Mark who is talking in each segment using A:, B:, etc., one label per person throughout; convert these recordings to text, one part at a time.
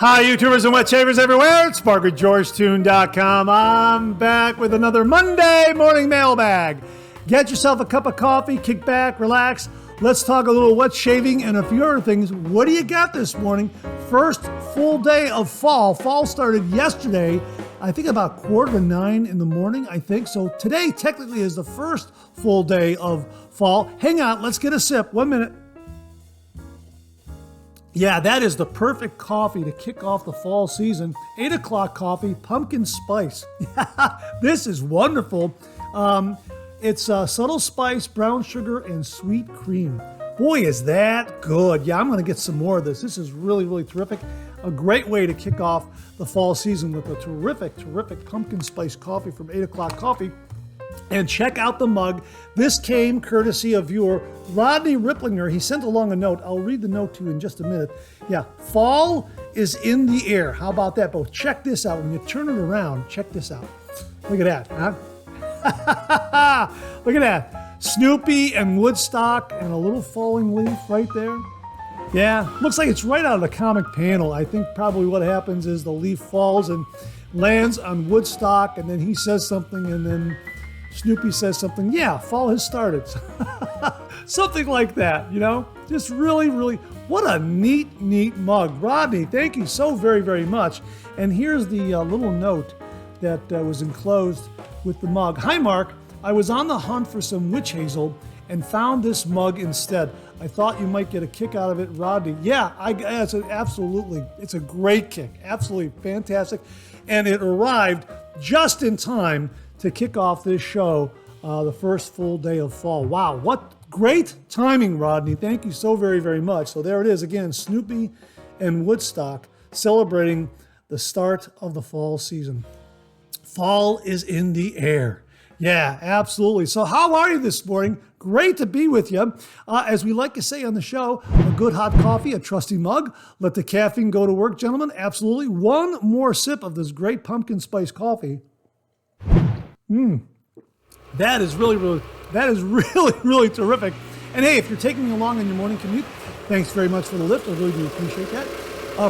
A: Hi, YouTubers and wet shavers everywhere. It's SparkerGeorgeTune.com. I'm back with another Monday Morning Mailbag. Get yourself a cup of coffee, kick back, relax. Let's talk a little wet shaving and a few other things. What do you got this morning? First full day of fall. Fall started yesterday, I think about 8:45 in the morning, I think. So today technically is the first full day of fall. Hang on, let's get a sip. 1 minute. Yeah, that is the perfect coffee to kick off the fall season. 8 o'clock coffee, pumpkin spice. This is wonderful. It's subtle spice, brown sugar, and sweet cream. Boy, is that good. Yeah, I'm going to get some more of this. This is really, really terrific. A great way to kick off the fall season with a terrific, terrific pumpkin spice coffee from 8 o'clock coffee. And check out the mug. This came courtesy of viewer Rodney Ripplinger. He sent along a note. I'll read the note to you in just a minute. Yeah, fall is in the air. How about that? But check this out. When you turn it around, check this out. Look at that, huh? Look at that. Snoopy and Woodstock and a little falling leaf right there. Yeah, looks like it's right out of the comic panel. I think probably what happens is the leaf falls and lands on Woodstock, and then he says something, and then Snoopy says something. Yeah, fall has started. Something like that, you know? Just really, really, what a neat, neat mug. Rodney, thank you so very, very much. And here's the little note that was enclosed with the mug. Hi, Mark. I was on the hunt for some witch hazel and found this mug instead. I thought you might get a kick out of it, Rodney. Yeah, it's a great kick. Absolutely fantastic. And it arrived just in time to kick off this show, the first full day of fall. Wow, what great timing, Rodney. Thank you so very, very much. So there it is again, Snoopy and Woodstock celebrating the start of the fall season. Fall is in the air. Yeah, absolutely. So how are you this morning? Great to be with you. As we like to say on the show, a good hot coffee, a trusty mug. Let the caffeine go to work, gentlemen. Absolutely. One more sip of this great pumpkin spice coffee. That is really, really terrific. And hey, if you're taking me along on your morning commute, thanks very much for the lift. I really do appreciate that.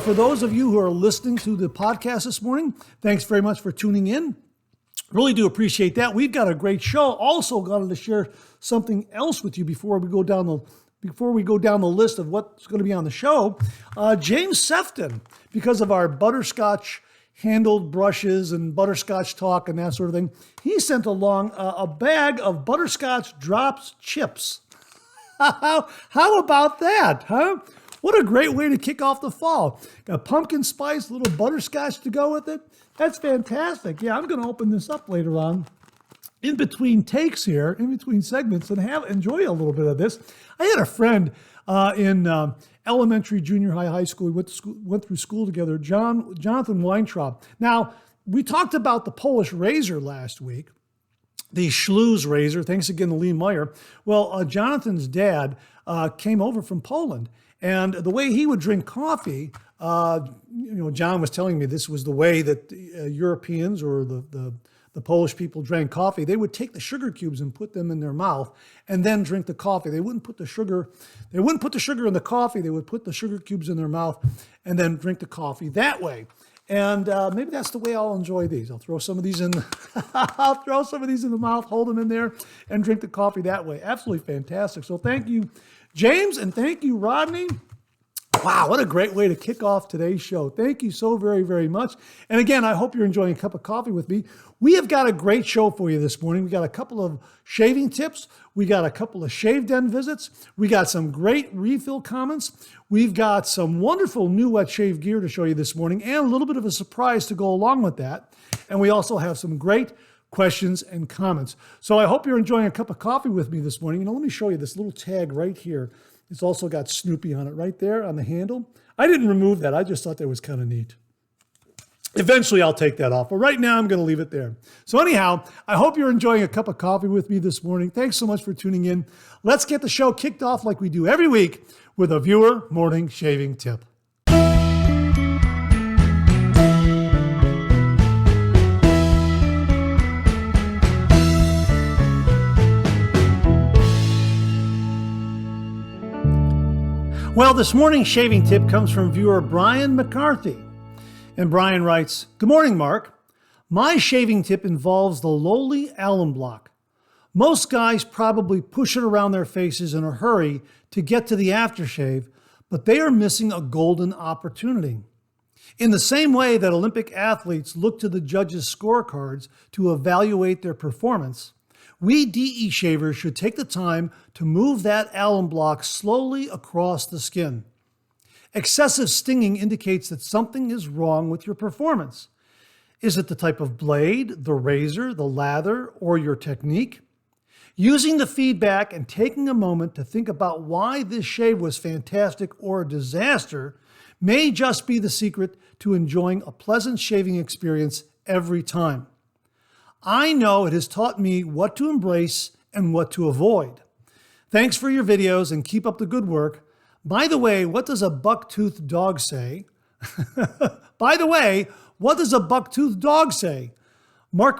A: For those of you who are listening to the podcast this morning, thanks very much for tuning in. Really do appreciate that. We've got a great show. Also wanted to share something else with you before we go down the list of what's going to be on the show. James Sefton, because of our Butterscotch handled brushes and Butterscotch talk and that sort of thing, he sent along a bag of Butterscotch Drops chips. How about that, huh? What a great way to kick off the fall. Got pumpkin spice, a little butterscotch to go with it. That's fantastic. Yeah, I'm going to open this up later on in between takes here, in between segments, and enjoy a little bit of this. I had a friend in elementary, junior high school. We went through school together, Jonathan Weintraub. Now, we talked about the Polish razor last week, the Schlues razor. Thanks again to Lee Meyer. Well, Jonathan's dad came over from Poland, and the way he would drink coffee, John was telling me this was the way that Europeans or the Polish people drank coffee. They would take the sugar cubes and put them in their mouth and then drink the coffee. They wouldn't put the sugar in the coffee. They would put the sugar cubes in their mouth and then drink the coffee that way. And maybe that's the way I'll enjoy these. I'll throw some of these in the mouth, hold them in there, and drink the coffee that way. Absolutely fantastic. So thank you, James, and thank you, Rodney. Wow, what a great way to kick off today's show. Thank you so very, very much. And again, I hope you're enjoying a cup of coffee with me. We have got a great show for you this morning. We got a couple of shaving tips. We got a couple of shave den visits. We got some great refill comments. We've got some wonderful new wet shave gear to show you this morning and a little bit of a surprise to go along with that. And we also have some great questions and comments. So I hope you're enjoying a cup of coffee with me this morning. Let me show you this little tag right here. It's also got Snoopy on it right there on the handle. I didn't remove that. I just thought that was kind of neat. Eventually, I'll take that off. But right now, I'm going to leave it there. So anyhow, I hope you're enjoying a cup of coffee with me this morning. Thanks so much for tuning in. Let's get the show kicked off like we do every week with a viewer morning shaving tip. Well, this morning's shaving tip comes from viewer Brian McCarthy. And Brian writes, "Good morning, Mark. My shaving tip involves the lowly alum block. Most guys probably push it around their faces in a hurry to get to the aftershave, but they are missing a golden opportunity. In the same way that Olympic athletes look to the judges' scorecards to evaluate their performance, we DE shavers should take the time to move that alum block slowly across the skin. Excessive stinging indicates that something is wrong with your performance. Is it the type of blade, the razor, the lather, or your technique? Using the feedback and taking a moment to think about why this shave was fantastic or a disaster may just be the secret to enjoying a pleasant shaving experience every time. I know it has taught me what to embrace and what to avoid. Thanks for your videos and keep up the good work. By the way, what does a buck-toothed dog say?" By the way, what does a buck-toothed dog say? Mark.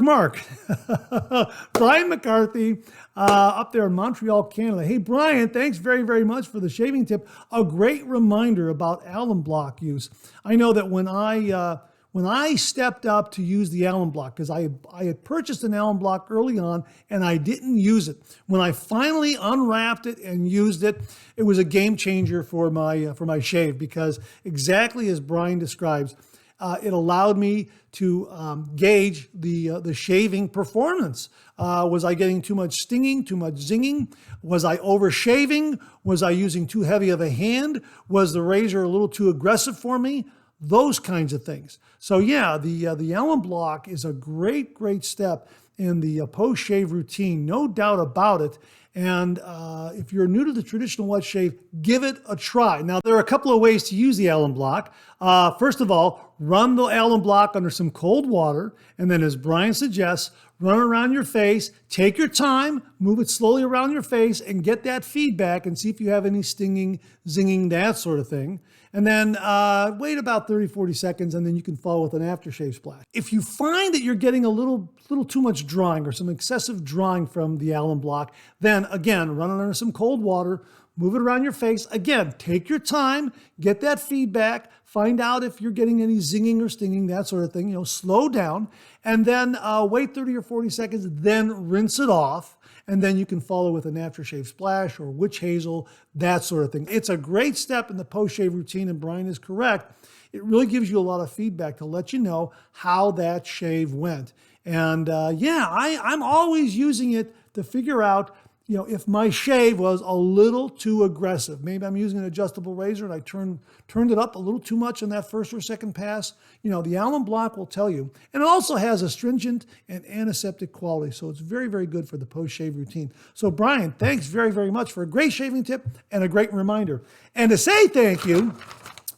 A: Brian McCarthy up there in Montreal, Canada. Hey, Brian, thanks very, very much for the shaving tip. A great reminder about alum block use. I know that when I stepped up to use the alum block, because I had purchased an alum block early on and I didn't use it. When I finally unwrapped it and used it, it was a game changer for my shave, because exactly as Brian describes, it allowed me to gauge the shaving performance. Was I getting too much stinging, too much zinging? Was I over shaving? Was I using too heavy of a hand? Was the razor a little too aggressive for me? Those kinds of things. So yeah, the alum block is a great step in the post-shave routine, no doubt about it. And if you're new to the traditional wet shave, give it a try. Now, there are a couple of ways to use the alum block. First of all, run the alum block under some cold water, and then, as Brian suggests, run it around your face. Take your time, move it slowly around your face, and get that feedback and see if you have any stinging, zinging, that sort of thing. And then wait about 30, 40 seconds, and then you can follow with an aftershave splash. If you find that you're getting a little too much drying or some excessive drying from the alum block, then again, run it under some cold water, move it around your face. Again, take your time, get that feedback, find out if you're getting any zinging or stinging, that sort of thing. Slow down, and then wait 30 or 40 seconds, then rinse it off. And then you can follow with an aftershave splash or witch hazel, that sort of thing. It's a great step in the post-shave routine, and Brian is correct. It really gives you a lot of feedback to let you know how that shave went. And I'm always using it to figure out, if my shave was a little too aggressive. Maybe I'm using an adjustable razor and I turned it up a little too much in that first or second pass. The alum block will tell you. And it also has astringent and antiseptic quality, so it's very, very good for the post-shave routine. So Brian, thanks very, very much for a great shaving tip and a great reminder. And to say thank you,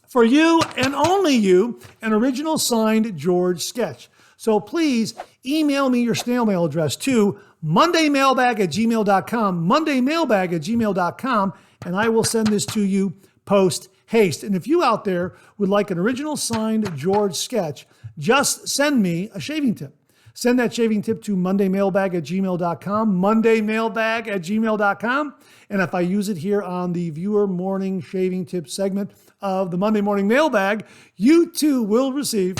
A: for you and only you, an original signed George sketch. So please email me your snail mail address to mondaymailbag@gmail.com, mondaymailbag@gmail.com, and I will send this to you post haste. And if you out there would like an original signed George sketch, just send me a shaving tip. Send that shaving tip to mondaymailbag@gmail.com, mondaymailbag@gmail.com. And if I use it here on the viewer morning shaving tip segment of the Monday Morning Mailbag, you too will receive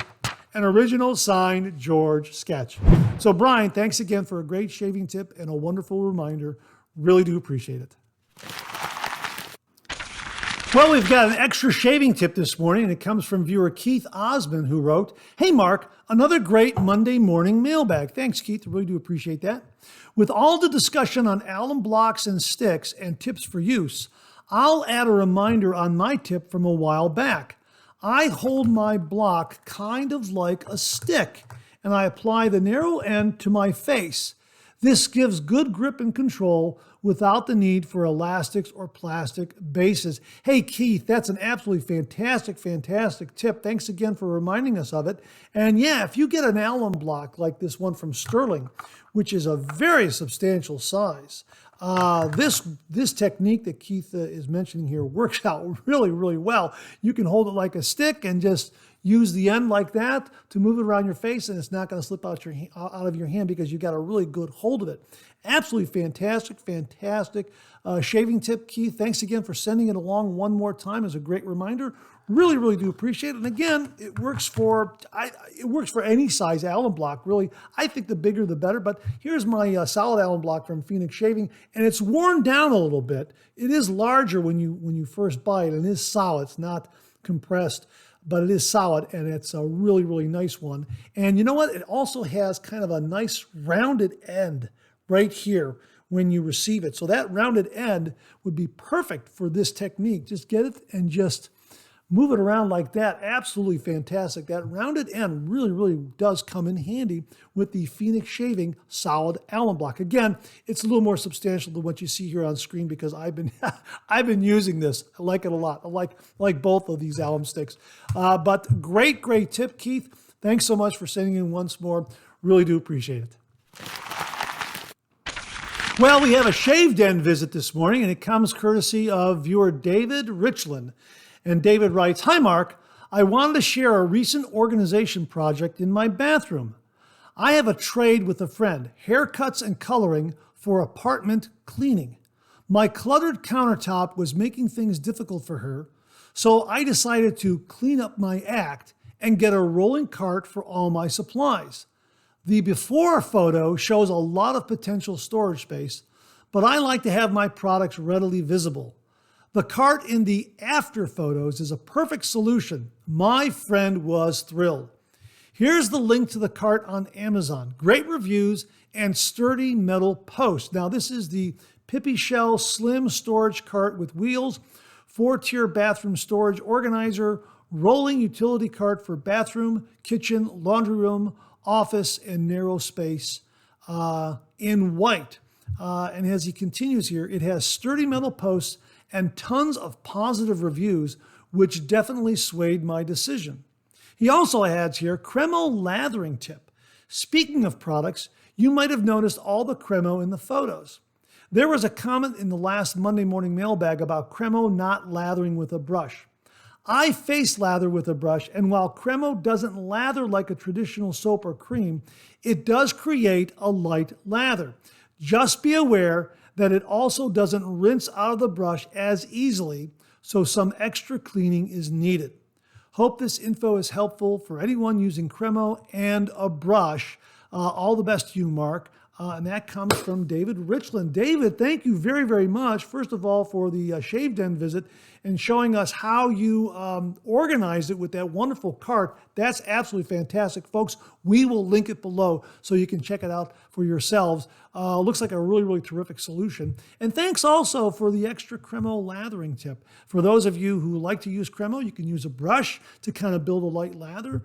A: an original signed George sketch. So Brian, thanks again for a great shaving tip and a wonderful reminder. Really do appreciate it. Well, we've got an extra shaving tip this morning, and it comes from viewer Keith Osmond, who wrote, "Hey Mark, another great Monday morning mailbag." Thanks, Keith. I really do appreciate that. With all the discussion on alum blocks and sticks and tips for use, I'll add a reminder on my tip from a while back. I hold my block kind of like a stick, and I apply the narrow end to my face. This gives good grip and control without the need for elastics or plastic bases. Hey, Keith, that's an absolutely fantastic tip. Thanks again for reminding us of it. And yeah, if you get an alum block like this one from Stirling, which is a very substantial size, this technique that Keith is mentioning here works out really, really well. You can hold it like a stick and just, use the end like that to move it around your face, and it's not going to slip out of your hand because you got a really good hold of it. Absolutely fantastic shaving tip, Keith. Thanks again for sending it along one more time as a great reminder. Really do appreciate it. And again, it works for any size Allen block, really. I think the bigger the better, but here's my solid Allen block from Phoenix Shaving, and it's worn down a little bit. It is larger when you first buy it, and it is solid. It's not compressed, but it is solid, and it's a really nice one. And you know what? It also has kind of a nice rounded end right here when you receive it. So that rounded end would be perfect for this technique. Just get it and just move it around like that. Absolutely fantastic. That rounded end really does come in handy with the Phoenix Shaving solid Allen block. Again, it's a little more substantial than what you see here on screen because I've been using this. I like it a lot. I like both of these Allen sticks. But great tip, Keith. Thanks so much for sending in once more. Really do appreciate it. Well, we have a shaved end visit this morning, and it comes courtesy of viewer David Richland. And David writes, "Hi, Mark. I wanted to share a recent organization project in my bathroom. I have a trade with a friend, haircuts and coloring for apartment cleaning. My cluttered countertop was making things difficult for her, so I decided to clean up my act and get a rolling cart for all my supplies. The before photo shows a lot of potential storage space, but I like to have my products readily visible. The cart in the after photos is a perfect solution. My friend was thrilled. Here's the link to the cart on Amazon. Great reviews and sturdy metal posts." Now, this is the Pippy Shell Slim Storage Cart with wheels, 4-tier bathroom storage organizer, rolling utility cart for bathroom, kitchen, laundry room, office, and narrow space in white. And as he continues here, it has sturdy metal posts and tons of positive reviews, which definitely swayed my decision. He also adds here, Cremo lathering tip. Speaking of products, you might have noticed all the Cremo in the photos. There was a comment in the last Monday Morning Mailbag about Cremo not lathering with a brush. I face lather with a brush, and while Cremo doesn't lather like a traditional soap or cream, it does create a light lather. Just be aware that it also doesn't rinse out of the brush as easily, so some extra cleaning is needed. Hope this info is helpful for anyone using Cremo and a brush. All the best to you, Mark. And that comes from David Richland. David, thank you very much, first of all, for the shaved end visit and showing us how you organized it with that wonderful cart. That's absolutely fantastic. Folks, we will link it below so you can check it out for yourselves. Looks like a really terrific solution. And thanks also for the extra Cremo lathering tip. For those of you who like to use Cremo, you can use a brush to kind of build a light lather.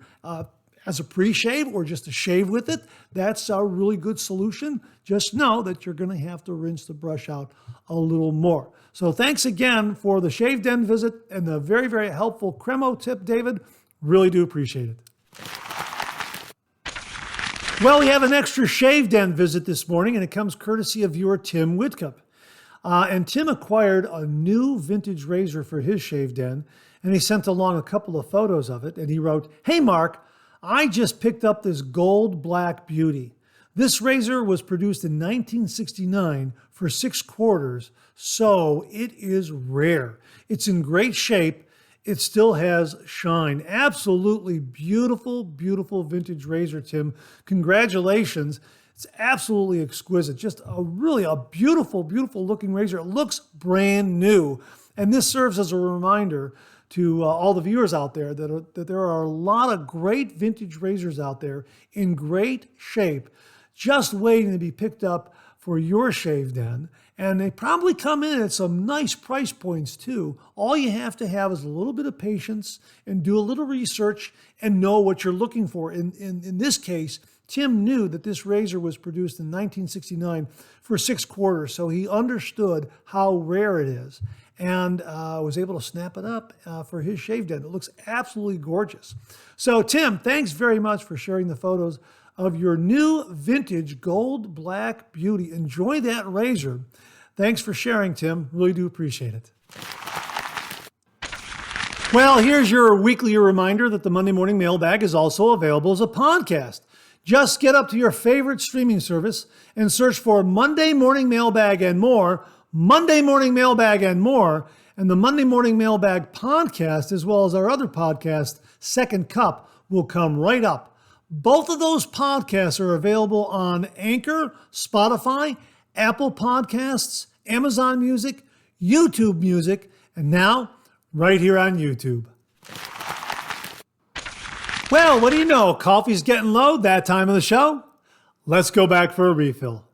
A: As a pre-shave or just to shave with it, that's a really good solution. Just know that you're going to have to rinse the brush out a little more. So thanks again for the shaved end visit and the very helpful Cremo tip, David. Really do appreciate it. Well, we have an extra shaved end visit this morning, and it comes courtesy of viewer Tim Whitcup. And Tim acquired a new vintage razor for his shaved end, and he sent along a couple of photos of it, and he wrote, "Hey, Mark, I just picked up this gold black beauty. This razor was produced in 1969 for 6/4, so it is rare. It's in great shape. It still has shine." Absolutely beautiful vintage razor, Tim. Congratulations. It's absolutely exquisite. Just a beautiful looking razor. It looks brand new. And this serves as a reminder to all the viewers out there that there are a lot of great vintage razors out there in great shape, just waiting to be picked up for your shaved end. And they probably come in at some nice price points too. All you have to have is a little bit of patience and do a little research and know what you're looking for. In this case, Tim knew that this razor was produced in 1969 for 6/4, so he understood how rare it is and was able to snap it up for his shaved end. It looks absolutely gorgeous. So Tim, thanks very much for sharing the photos of your new vintage gold black beauty. Enjoy that razor. Thanks for sharing, Tim. Really do appreciate it. Well, here's your weekly reminder that the Monday Morning Mailbag is also available as a podcast. Just get up to your favorite streaming service and search for Monday Morning Mailbag and more, Monday Morning Mailbag and more, and the Monday Morning Mailbag podcast, as well as our other podcast, Second Cup, will come right up. Both of those podcasts are available on Anchor, Spotify, Apple Podcasts, Amazon Music, YouTube Music, and now right here on YouTube. Well, what do you know? Coffee's getting low that time of the show. Let's go back for a refill.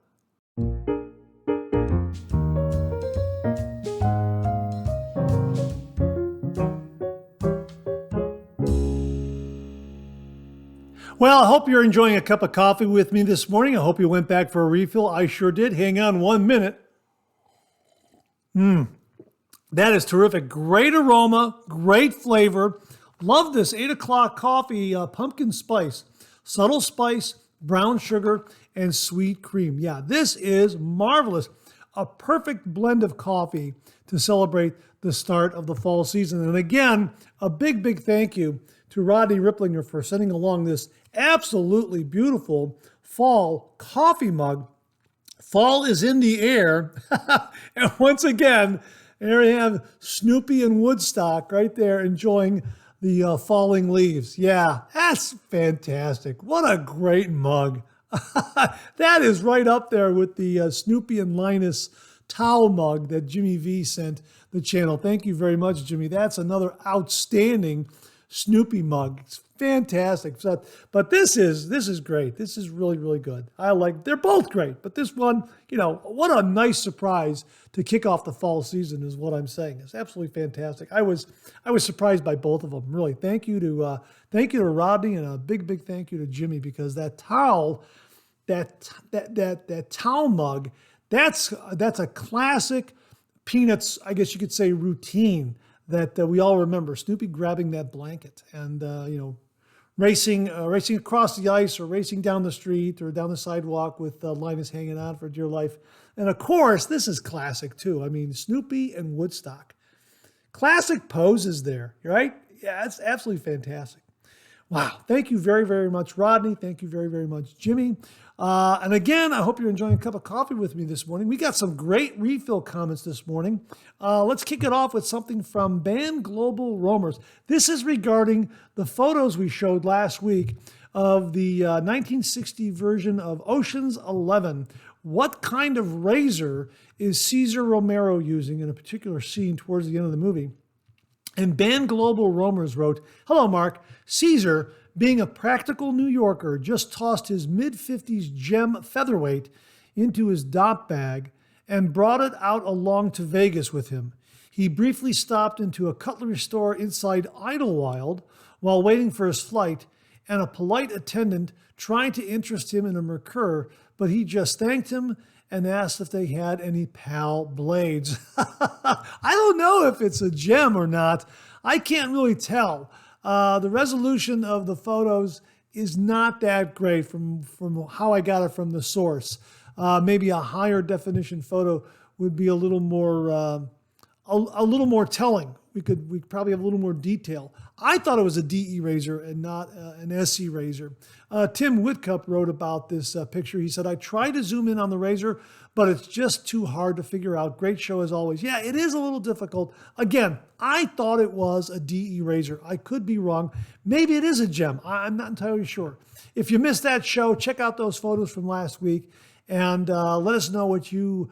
A: Well, I hope you're enjoying a cup of coffee with me this morning. I hope you went back for a refill. I sure did. Hang on 1 minute. That is terrific. Great aroma, great flavor. Love this 8 o'clock coffee, pumpkin spice, subtle spice, brown sugar, and sweet cream. Yeah, this is marvelous. A perfect blend of coffee to celebrate the start of the fall season. And again, a big, big thank you to Rodney Ripplinger for sending along this absolutely beautiful fall coffee mug. Fall is in the air. And once again, there you have Snoopy and Woodstock right there enjoying the falling leaves. Yeah, that's fantastic. What a great mug. That is right up there with the Snoopy and Linus Towel mug that Jimmy V sent the channel. Thank you very much, Jimmy. That's another outstanding Snoopy mug. It's fantastic. So, but this is great. This is really, really good. They're both great, but this one, what a nice surprise to kick off the fall season is what I'm saying. It's absolutely fantastic. I was surprised by both of them. Really, thank you to Rodney, and a big, big thank you to Jimmy, because that towel, that towel mug, that's a classic Peanuts, I guess you could say, routine that we all remember. Snoopy grabbing that blanket and racing across the ice, or racing down the street or down the sidewalk with Linus hanging on for dear life. And of course, this is classic too. I mean, Snoopy and Woodstock. Classic poses there, right? Yeah, it's absolutely fantastic. Wow. Thank you very, very much, Rodney. Thank you very, very much, Jimmy. And again, I hope you're enjoying a cup of coffee with me this morning. We got some great refill comments this morning. Let's kick it off with something from Band Global Roamers. This is regarding the photos we showed last week of the 1960 version of Ocean's 11. What kind of razor is Cesar Romero using in a particular scene towards the end of the movie? And Band Global Roamers wrote, "Hello, Mark. Caesar, being a practical New Yorker, just tossed his mid-50s gem featherweight into his dop bag and brought it out along to Vegas with him. He briefly stopped into a cutlery store inside Idlewild while waiting for his flight, and a polite attendant tried to interest him in a Mercure, but he just thanked him and asked if they had any PAL blades." I don't know if it's a gem or not. I can't really tell. The resolution of the photos is not that great from how I got it from the source. Maybe a higher definition photo would be a little more telling. We'd probably have a little more detail. I thought it was a DE razor and not an SC razor. Tim Whitcup wrote about this picture. He said, "I tried to zoom in on the razor, but it's just too hard to figure out. Great show as always." Yeah, it is a little difficult. Again, I thought it was a DE razor. I could be wrong. Maybe it is a gem. I'm not entirely sure. If you missed that show, check out those photos from last week and let us know what you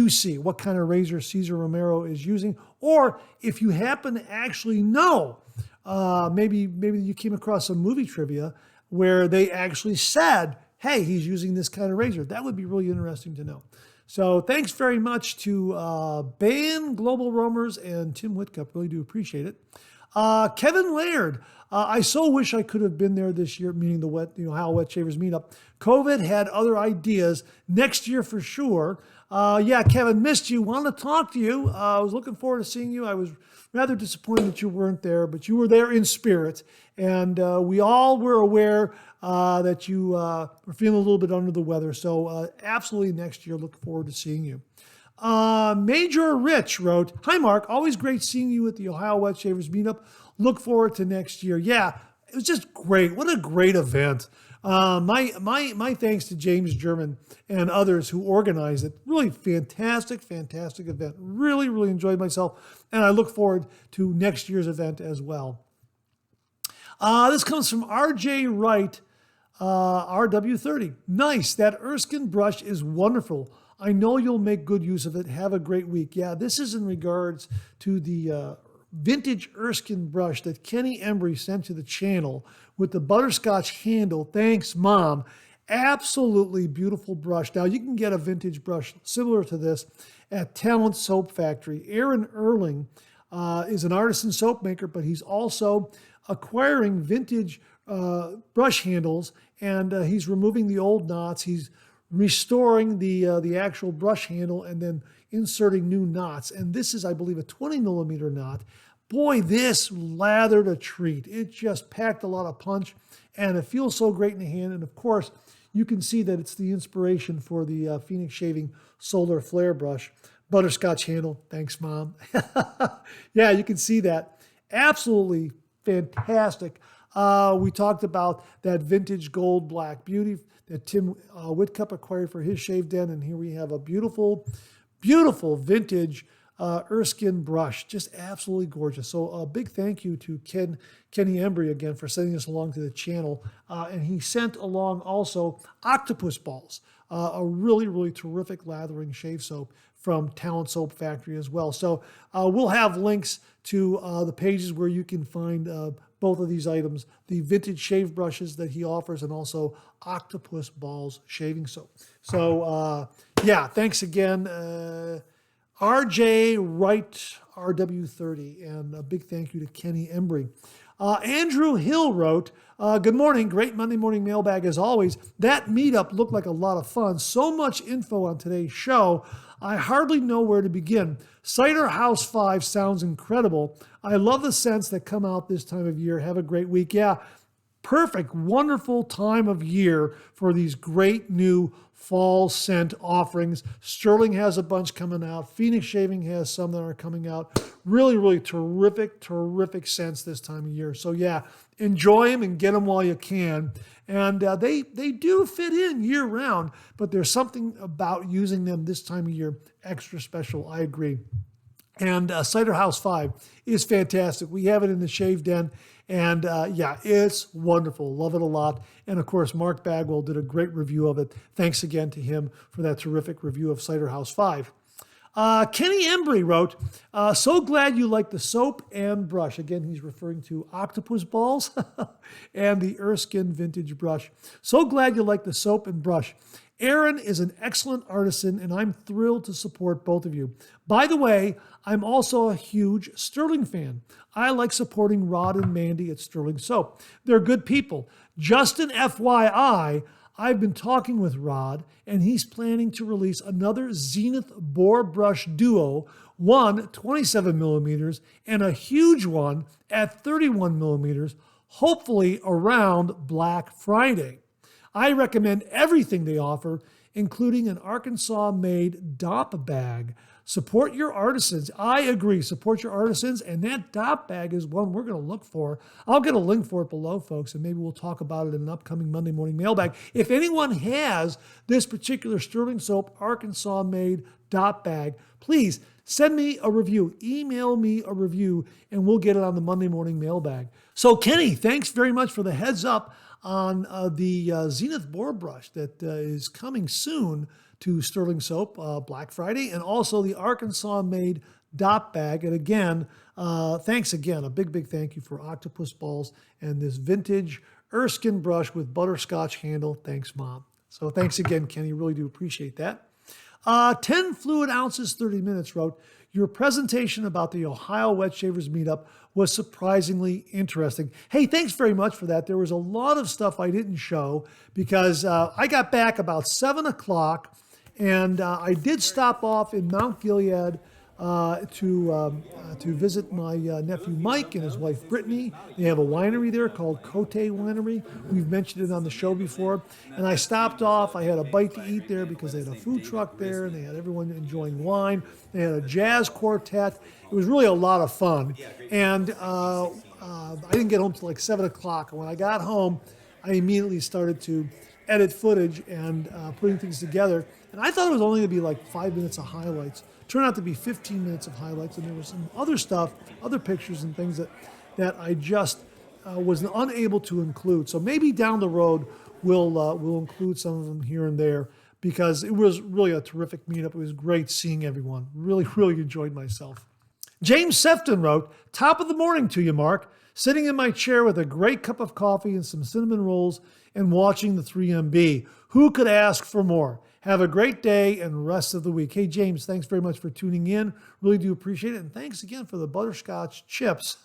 A: see, what kind of razor Cesar Romero is using, or if you happen to actually know, maybe you came across some movie trivia where they actually said, "Hey, he's using this kind of razor." That would be really interesting to know. So thanks very much to Band Global Roamers and Tim Whitcup. Really do appreciate it. Kevin Laird, I so wish I could have been there this year, meaning the How Wet Shavers meetup. COVID had other ideas. Next year for sure. Yeah, Kevin, missed you. Wanted to talk to you. I was looking forward to seeing you. I was rather disappointed that you weren't there, but you were there in spirit. And we all were aware that you were feeling a little bit under the weather. So absolutely next year, look forward to seeing you. Major Rich wrote, "Hi, Mark. Always great seeing you at the Ohio Wet Shavers meetup. Look forward to next year." Yeah, it was just great. What a great event. My thanks to James German and others who organized it. Really fantastic event. Really enjoyed myself, and I look forward to next year's event as well. This comes from RJ Wright, RW30. "Nice. That Erskine brush is wonderful. I know you'll make good use of it. Have a great week." Yeah, this is in regards to the vintage Erskine brush that Kenny Embry sent to the channel with the butterscotch handle. Thanks, Mom. Absolutely beautiful brush. Now, you can get a vintage brush similar to this at Talent Soap Factory. Aaron Erling is an artisan soap maker, but he's also acquiring vintage brush handles, and he's removing the old knots. He's restoring the actual brush handle and then inserting new knots. And this is, I believe, a 20 millimeter knot. Boy, this lathered a treat. It just packed a lot of punch, and it feels so great in the hand. And of course, you can see that it's the inspiration for the Phoenix Shaving Solar Flare brush. Butterscotch handle. Thanks, Mom. Yeah, you can see that. Absolutely fantastic. We talked about that vintage gold black beauty that Tim Whitcup acquired for his shave den, and here we have a beautiful vintage Erskine brush. Just absolutely gorgeous. So a big thank you to Kenny Embry again for sending us along to the channel. And he sent along also Octopus Balls, a really terrific lathering shave soap from Talent Soap Factory as well. So we'll have links to the pages where you can find both of these items, the vintage shave brushes that he offers, and also Octopus Balls shaving soap. So yeah, thanks again, RJ Wright, RW30, and a big thank you to Kenny Embry. Andrew Hill wrote, "Good morning, great Monday morning mailbag as always. That meetup looked like a lot of fun. So much info on today's show. I hardly know where to begin. Cider House 5 sounds incredible. I love the scents that come out this time of year. Have a great week." Yeah, perfect, wonderful time of year for these great new fall scent offerings. Stirling has a bunch coming out. Phoenix Shaving has some that are coming out. Really terrific scents this time of year. So yeah, enjoy them and get them while you can. And they do fit in year round, but there's something about using them this time of year extra special. I agree. And Cider House 5 is fantastic. We have it in the shave den, and yeah, it's wonderful. Love it a lot. And of course, Mark Bagwell did a great review of it. Thanks again to him for that terrific review of Cider House 5. Kenny Embry wrote, "So glad you like the soap and brush." Again, he's referring to Octopus Balls and the Erskine vintage brush. "So glad you like the soap and brush. Aaron is an excellent artisan, and I'm thrilled to support both of you. By the way, I'm also a huge Stirling fan. I like supporting Rod and Mandy at Stirling Soap. They're good people. Just an FYI, I've been talking with Rod, and he's planning to release another Zenith Boar Brush Duo, one 27 millimeters and a huge one at 31 millimeters, hopefully around Black Friday. I recommend everything they offer, including an Arkansas-made DOP bag. Support your artisans." I agree. Support your artisans, and that DOP bag is one we're going to look for. I'll get a link for it below, folks, and maybe we'll talk about it in an upcoming Monday morning mailbag. If anyone has this particular Stirling Soap Arkansas-made DOP bag, please send me a review. Email me a review, and we'll get it on the Monday morning mailbag. So, Kenny, thanks very much for the heads up on the Zenith Boar Brush that is coming soon to Stirling Soap, Black Friday, and also the Arkansas-made DOP bag. And again, thanks again. A big thank you for Octopus Balls and this vintage Erskine brush with butterscotch handle. Thanks, Mom. So thanks again, Kenny. Really do appreciate that. 10 Fluid Ounces, 30 Minutes wrote, "Your presentation about the Ohio Wet Shavers meetup was surprisingly interesting." Hey, thanks very much for that. There was a lot of stuff I didn't show because I got back about 7 o'clock, and I did stop off in Mount Gilead to visit my nephew Mike and his wife Brittany. They have a winery there called Cote Winery. We've mentioned it on the show before. And I stopped off. I had a bite to eat there because they had a food truck there, and they had everyone enjoying wine. They had a jazz quartet. It was really a lot of fun. And I didn't get home till like 7 o'clock. And when I got home, I immediately started to edit footage and putting things together. And I thought it was only going to be like 5 minutes of highlights. Turned out to be 15 minutes of highlights, and there was some other stuff, other pictures and things that I just was unable to include. So maybe down the road we'll include some of them here and there, because it was really a terrific meetup. It was great seeing everyone. Really, really enjoyed myself. James Sefton wrote, "Top of the morning to you, Mark. Sitting in my chair with a great cup of coffee and some cinnamon rolls and watching the 3MB. Who could ask for more? Have a great day and rest of the week." Hey, James, thanks very much for tuning in. Really do appreciate it. And thanks again for the butterscotch chips.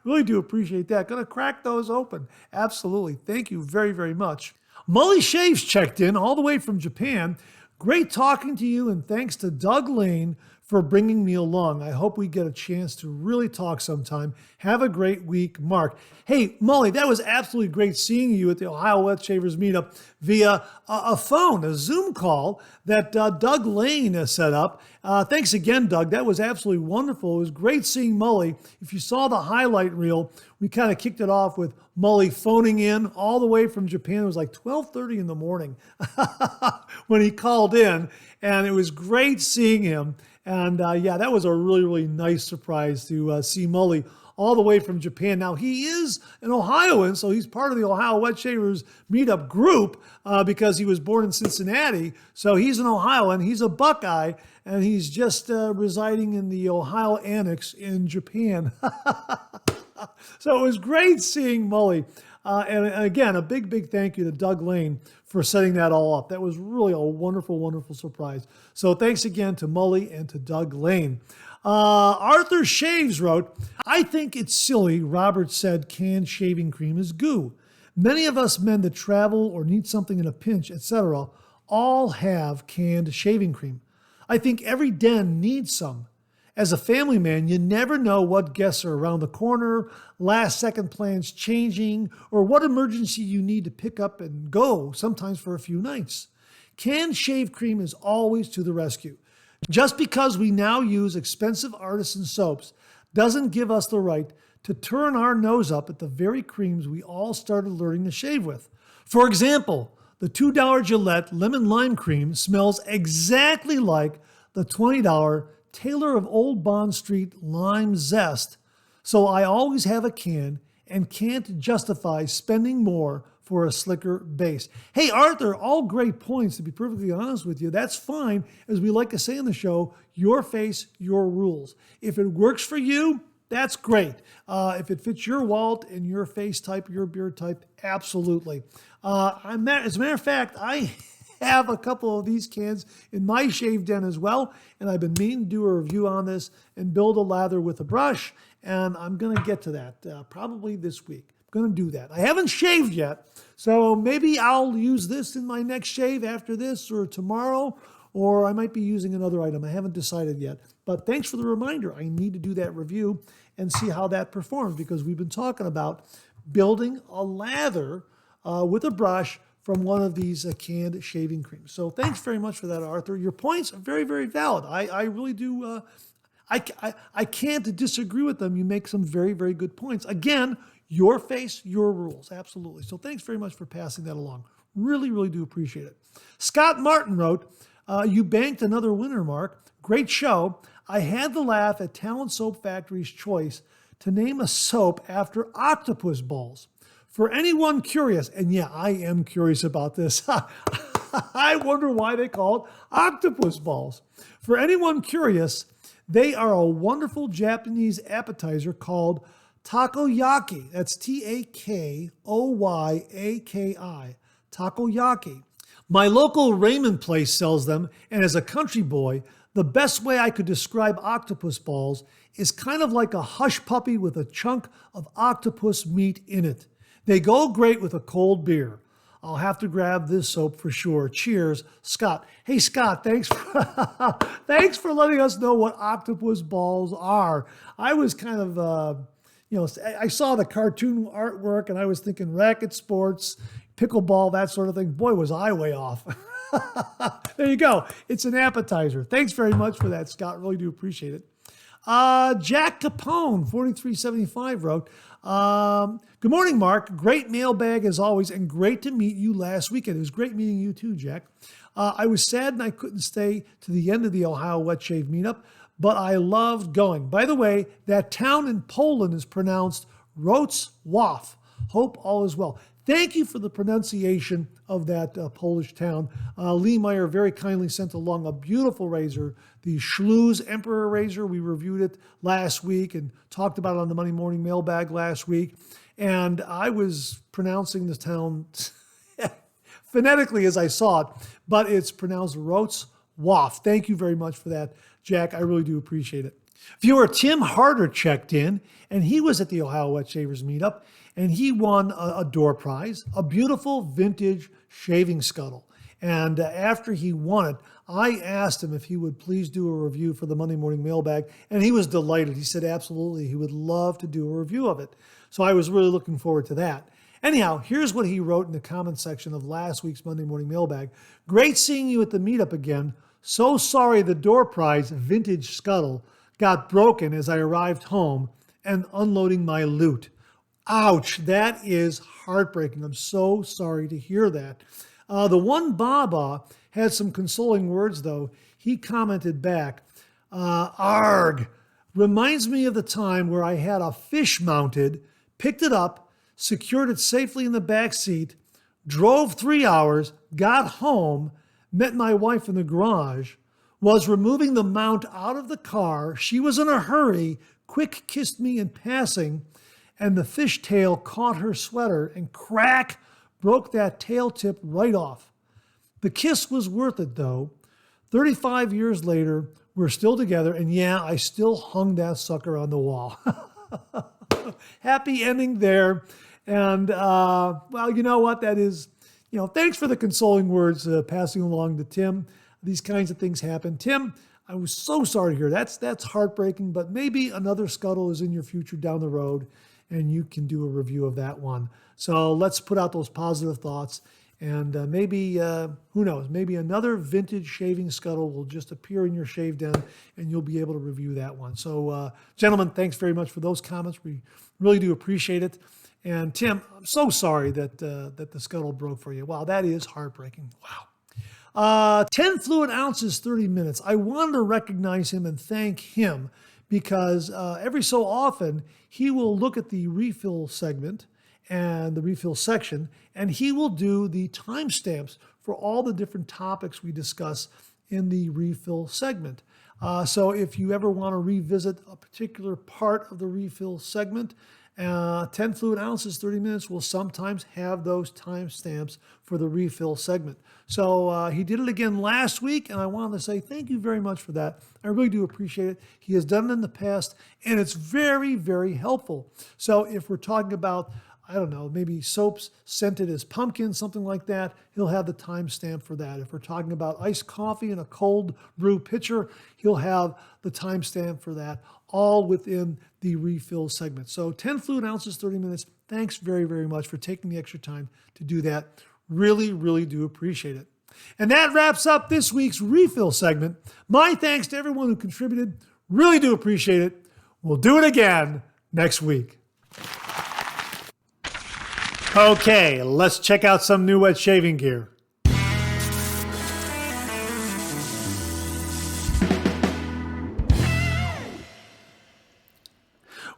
A: Really do appreciate that. Going to crack those open. Absolutely. Thank you very, very much. Mully Shaves checked in all the way from Japan. Great talking to you, and thanks to Doug Lane for bringing me along. I hope we get a chance to really talk sometime. Have a great week, Mark. Hey, Molly, that was absolutely great seeing you at the Ohio Wet Shavers meetup via a phone, a Zoom call that Doug Lane has set up. Thanks again, Doug. That was absolutely wonderful. It was great seeing Molly. If you saw the highlight reel, we kind of kicked it off with Molly phoning in all the way from Japan. It was like 12:30 in the morning when he called in, and it was great seeing him. And yeah, that was a really, really nice surprise to see Mully all the way from Japan. Now, he is an Ohioan, so he's part of the Ohio Wet Shavers meetup group because he was born in Cincinnati. So he's an Ohioan, he's a Buckeye, and he's just residing in the Ohio Annex in Japan. So it was great seeing Mully. And again, a big, big thank you to Doug Lane for setting that all up. That was really a wonderful, wonderful surprise. So thanks again to Mully and to Doug Lane. Arthur Shaves wrote, "I think it's silly Robert said canned shaving cream is goo. Many of us men that travel or need something in a pinch, etc., all have canned shaving cream. I think every den needs some. As a family man, you never know what guests are around the corner, last second plans changing, or what emergency you need to pick up and go, sometimes for a few nights. Canned shave cream is always to the rescue. Just because we now use expensive Artisan soaps doesn't give us the right to turn our nose up at the very creams we all started learning to shave with. For example, the $2 Gillette Lemon Lime Cream smells exactly like the $20 Taylor of Old Bond Street Lime Zest, so I always have a can and can't justify spending more for a slicker base." Hey, Arthur, all great points, to be perfectly honest with you. That's fine. As we like to say on the show, your face, your rules. If it works for you, that's great. If it fits your wallet and your face type, your beard type, absolutely. As a matter of fact, I have a couple of these cans in my shave den as well, and I've been meaning to do a review on this and build a lather with a brush, and I'm going to get to that probably this week. I'm going to do that. I haven't shaved yet, so maybe I'll use this in my next shave after this or tomorrow, or I might be using another item. I haven't decided yet, but thanks for the reminder. I need to do that review and see how that performs, because we've been talking about building a lather with a brush from one of these canned shaving creams. So thanks very much for that, Arthur. Your points are very, very valid. I really do. I can't disagree with them. You make some very, very good points. Again, your face, your rules. Absolutely. So thanks very much for passing that along. Really, really do appreciate it. Scott Martin wrote, "You banked another winner, Mark. Great show. I had the laugh at Talent Soap Factory's choice to name a soap after octopus balls. For anyone curious," and yeah, I am curious about this. I wonder why they call it octopus balls. "For anyone curious, they are a wonderful Japanese appetizer called takoyaki." That's Takoyaki. Takoyaki. "My local ramen place sells them, and as a country boy, the best way I could describe octopus balls is kind of like a hush puppy with a chunk of octopus meat in it. They go great with a cold beer. I'll have to grab this soap for sure. Cheers, Scott. Hey, Scott, thanks for, thanks for letting us know what octopus balls are. I was kind of, I saw the cartoon artwork and I was thinking racket sports, pickleball, that sort of thing. Boy, was I way off. There you go. It's an appetizer. Thanks very much for that, Scott. Really do appreciate it. Jack Capone, 4375 wrote, good morning, Mark. Great mailbag as always, and great to meet you last weekend. It was great meeting you too, Jack. I was sad and I couldn't stay to the end of the Ohio Wet Shave meetup, but I loved going. By the way, that town in Poland is pronounced Wrocław. Hope all is well. Thank you for the pronunciation of that Polish town. Lee Meyer very kindly sent along a beautiful razor, the Schlues Emperor razor. We reviewed it last week and talked about it on the Monday Morning Mailbag last week. And I was pronouncing the town phonetically as I saw it, but it's pronounced Wrocław. Thank you very much for that, Jack. I really do appreciate it. Viewer Tim Harder checked in, and he was at the Ohio Wet Shavers meetup, and he won a door prize, a beautiful vintage shaving scuttle. And after he won it, I asked him if he would please do a review for the Monday Morning Mailbag, and he was delighted. He said absolutely, he would love to do a review of it. So I was really looking forward to that. Anyhow, here's what he wrote in the comment section of last week's Monday Morning Mailbag. Great seeing you at the meetup again. So sorry the door prize vintage scuttle got broken as I arrived home and unloading my loot. Ouch, that is heartbreaking. I'm so sorry to hear that. The one Baba had some consoling words, though. He commented back, arg, reminds me of the time where I had a fish mounted, picked it up, secured it safely in the back seat, drove 3 hours, got home, met my wife in the garage, was removing the mount out of the car. She was in a hurry, quick kissed me in passing, and the fishtail caught her sweater and crack, broke that tail tip right off. The kiss was worth it though. 35 years later, we're still together, and yeah, I still hung that sucker on the wall. Happy ending there. And, well, you know what? That is, thanks for the consoling words passing along to Tim. These kinds of things happen. Tim, I was so sorry to hear. That's heartbreaking, but maybe another scuttle is in your future down the road, and you can do a review of that one. So let's put out those positive thoughts, and maybe, who knows, maybe another vintage shaving scuttle will just appear in your shave den, and you'll be able to review that one. So, gentlemen, thanks very much for those comments. We really do appreciate it. And Tim, I'm so sorry that the scuttle broke for you. Wow, that is heartbreaking. Wow. 10 fluid ounces, 30 minutes. I wanted to recognize him and thank him because every so often he will look at the refill segment and the refill section, and he will do the timestamps for all the different topics we discuss in the refill segment. So if you ever want to revisit a particular part of the refill segment, 10 fluid ounces, 30 minutes will sometimes have those timestamps for the refill segment. So he did it again last week, and I wanted to say thank you very much for that. I really do appreciate it. He has done it in the past, and it's very, very helpful. So if we're talking about, I don't know, maybe soaps scented as pumpkin, something like that, he'll have the timestamp for that. If we're talking about iced coffee in a cold brew pitcher, he'll have the timestamp for that, all within the refill segment. So 10 fluid ounces, 30 minutes. Thanks very, very much for taking the extra time to do that. Really, really do appreciate it. And that wraps up this week's refill segment. My thanks to everyone who contributed. Really do appreciate it. We'll do it again next week. Okay, let's check out some new wet shaving gear.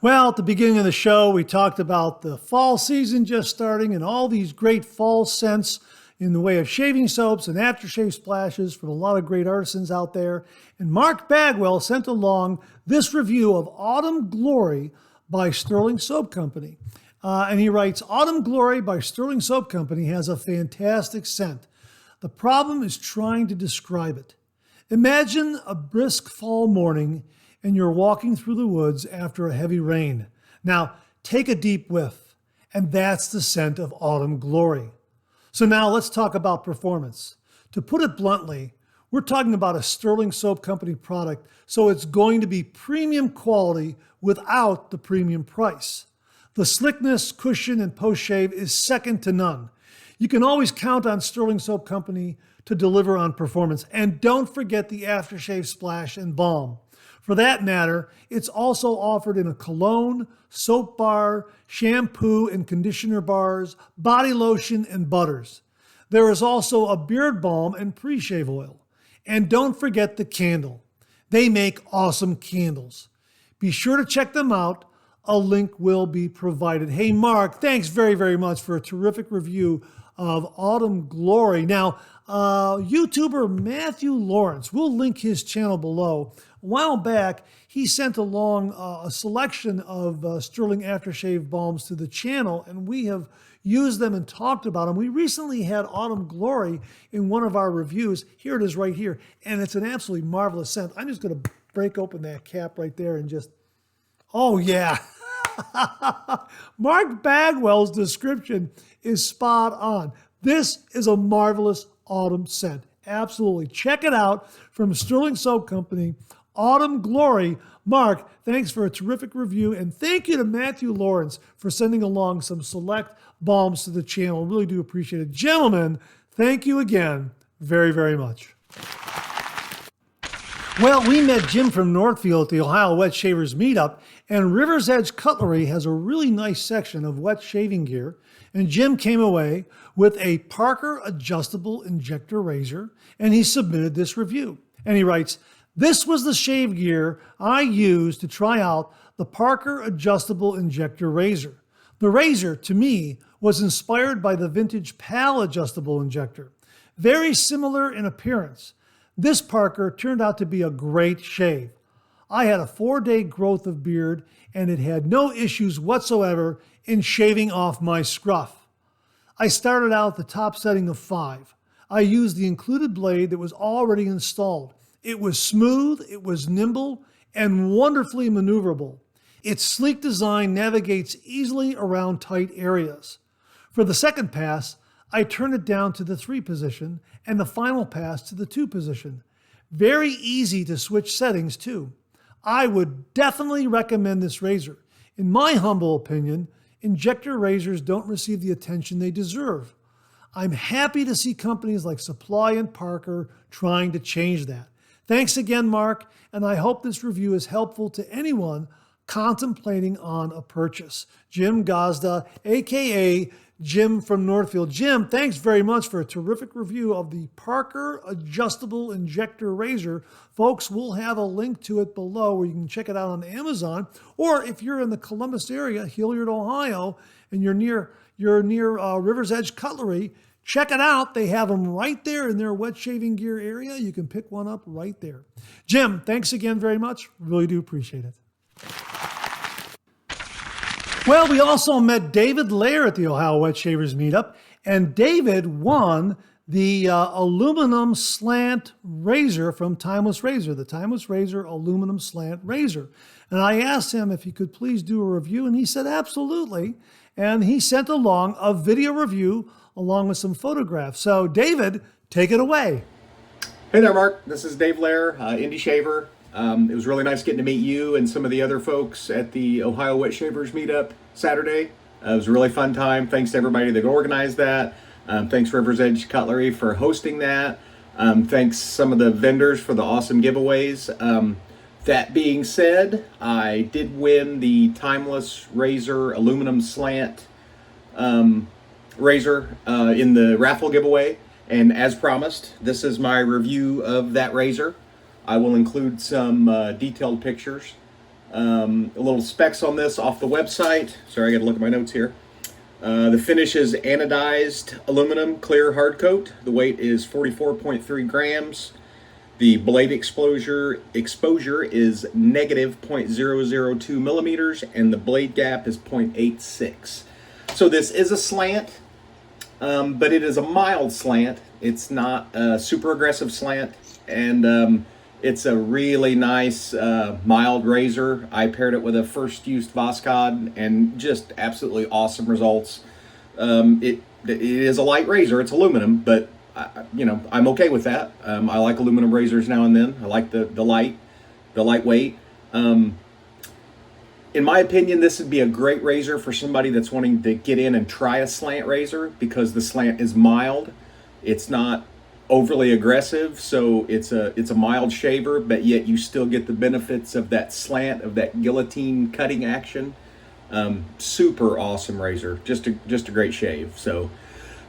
A: Well, at the beginning of the show, we talked about the fall season just starting and all these great fall scents in the way of shaving soaps and aftershave splashes from a lot of great artisans out there. And Mark Bagwell sent along this review of Autumn Glory by Stirling Soap Company. And he writes, Autumn Glory by Stirling Soap Company has a fantastic scent. The problem is trying to describe it. Imagine a brisk fall morning and you're walking through the woods after a heavy rain. Now, take a deep whiff, and that's the scent of Autumn Glory. So now let's talk about performance. To put it bluntly, we're talking about a Stirling Soap Company product, so it's going to be premium quality without the premium price. The slickness, cushion, and post-shave is second to none. You can always count on Stirling Soap Company to deliver on performance. And don't forget the aftershave splash and balm. For that matter, it's also offered in a cologne, soap bar, shampoo and conditioner bars, body lotion, and butters. There is also a beard balm and pre-shave oil. And don't forget the candle. They make awesome candles. Be sure to check them out. A link will be provided. Hey, Mark, thanks very, very much for a terrific review of Autumn Glory. Now, YouTuber Matthew Lawrence, we'll link his channel below. A while back, he sent along a selection of Stirling aftershave balms to the channel, and we have used them and talked about them. We recently had Autumn Glory in one of our reviews. Here it is right here, and it's an absolutely marvelous scent. I'm just going to break open that cap right there and just, oh yeah. Mark Bagwell's description is spot on. This is a marvelous autumn scent. Absolutely. Check it out from Stirling Soap Company, Autumn Glory. Mark, thanks for a terrific review, and thank you to Matthew Lawrence for sending along some select balms to the channel. Really do appreciate it. Gentlemen, thank you again very, very much. Well, we met Jim from Northfield at the Ohio Wet Shavers Meetup, and River's Edge Cutlery has a really nice section of wet shaving gear, and Jim came away with a Parker adjustable injector razor, and he submitted this review. And he writes, "This was the shave gear I used to try out the Parker adjustable injector razor. The razor, to me, was inspired by the vintage PAL adjustable injector. Very similar in appearance. This Parker turned out to be a great shave. I had a 4-day growth of beard, and it had no issues whatsoever in shaving off my scruff. I started out at the top setting of 5. I used the included blade that was already installed. It was smooth, it was nimble, and wonderfully maneuverable. Its sleek design navigates easily around tight areas. For the second pass, I turned it down to the 3 position and the final pass to the 2 position. Very easy to switch settings too. I would definitely recommend this razor. In my humble opinion, injector razors don't receive the attention they deserve. I'm happy to see companies like Supply and Parker trying to change that. Thanks again, Mark, and I hope this review is helpful to anyone contemplating on a purchase." Jim Gazda, aka Jim from Northfield. Jim, thanks very much for a terrific review of the Parker Adjustable Injector Razor. Folks, we'll have a link to it below where you can check it out on Amazon, or if you're in the Columbus area, Hilliard, Ohio, and you're near River's Edge Cutlery, check it out. They have them right there in their wet shaving gear area. You can pick one up right there. Jim, thanks again very much. Really do appreciate it. Well, we also met David Lair at the Ohio Wet Shavers Meetup, and David won the aluminum slant razor from Timeless Razor, the Timeless Razor aluminum slant razor. And I asked him if he could please do a review, and he said absolutely. And he sent along a video review along with some photographs. So, David, take it away.
B: Hey there, Mark. This is Dave Lair, Indie Shaver. It was really nice getting to meet you and some of the other folks at the Ohio Wet Shavers Meetup Saturday. It was a really fun time. Thanks to everybody that organized that. Thanks River's Edge Cutlery for hosting that. Thanks some of the vendors for the awesome giveaways. That being said, I did win the Timeless Razor aluminum slant razor in the raffle giveaway. And as promised, this is my review of that razor. I will include some detailed pictures. A little specs on this off the website. Sorry, I got to look at my notes here. The finish is anodized aluminum clear hard coat. The weight is 44.3 grams. The blade exposure is negative 0.002 millimeters, and the blade gap is 0.86. So this is a slant, but it is a mild slant. It's not a super aggressive slant, and it's a really nice mild razor. I paired it with a first use Voscod and just absolutely awesome results. It it is a light razor. It's aluminum, but I'm okay with that. I like aluminum razors now and then. I like the lightweight. In my opinion, this would be a great razor for somebody that's wanting to get in and try a slant razor, because the slant is mild. It's not overly aggressive, so it's a mild shaver, but yet you still get the benefits of that slant, of that guillotine cutting action. Super awesome razor, just a great shave. So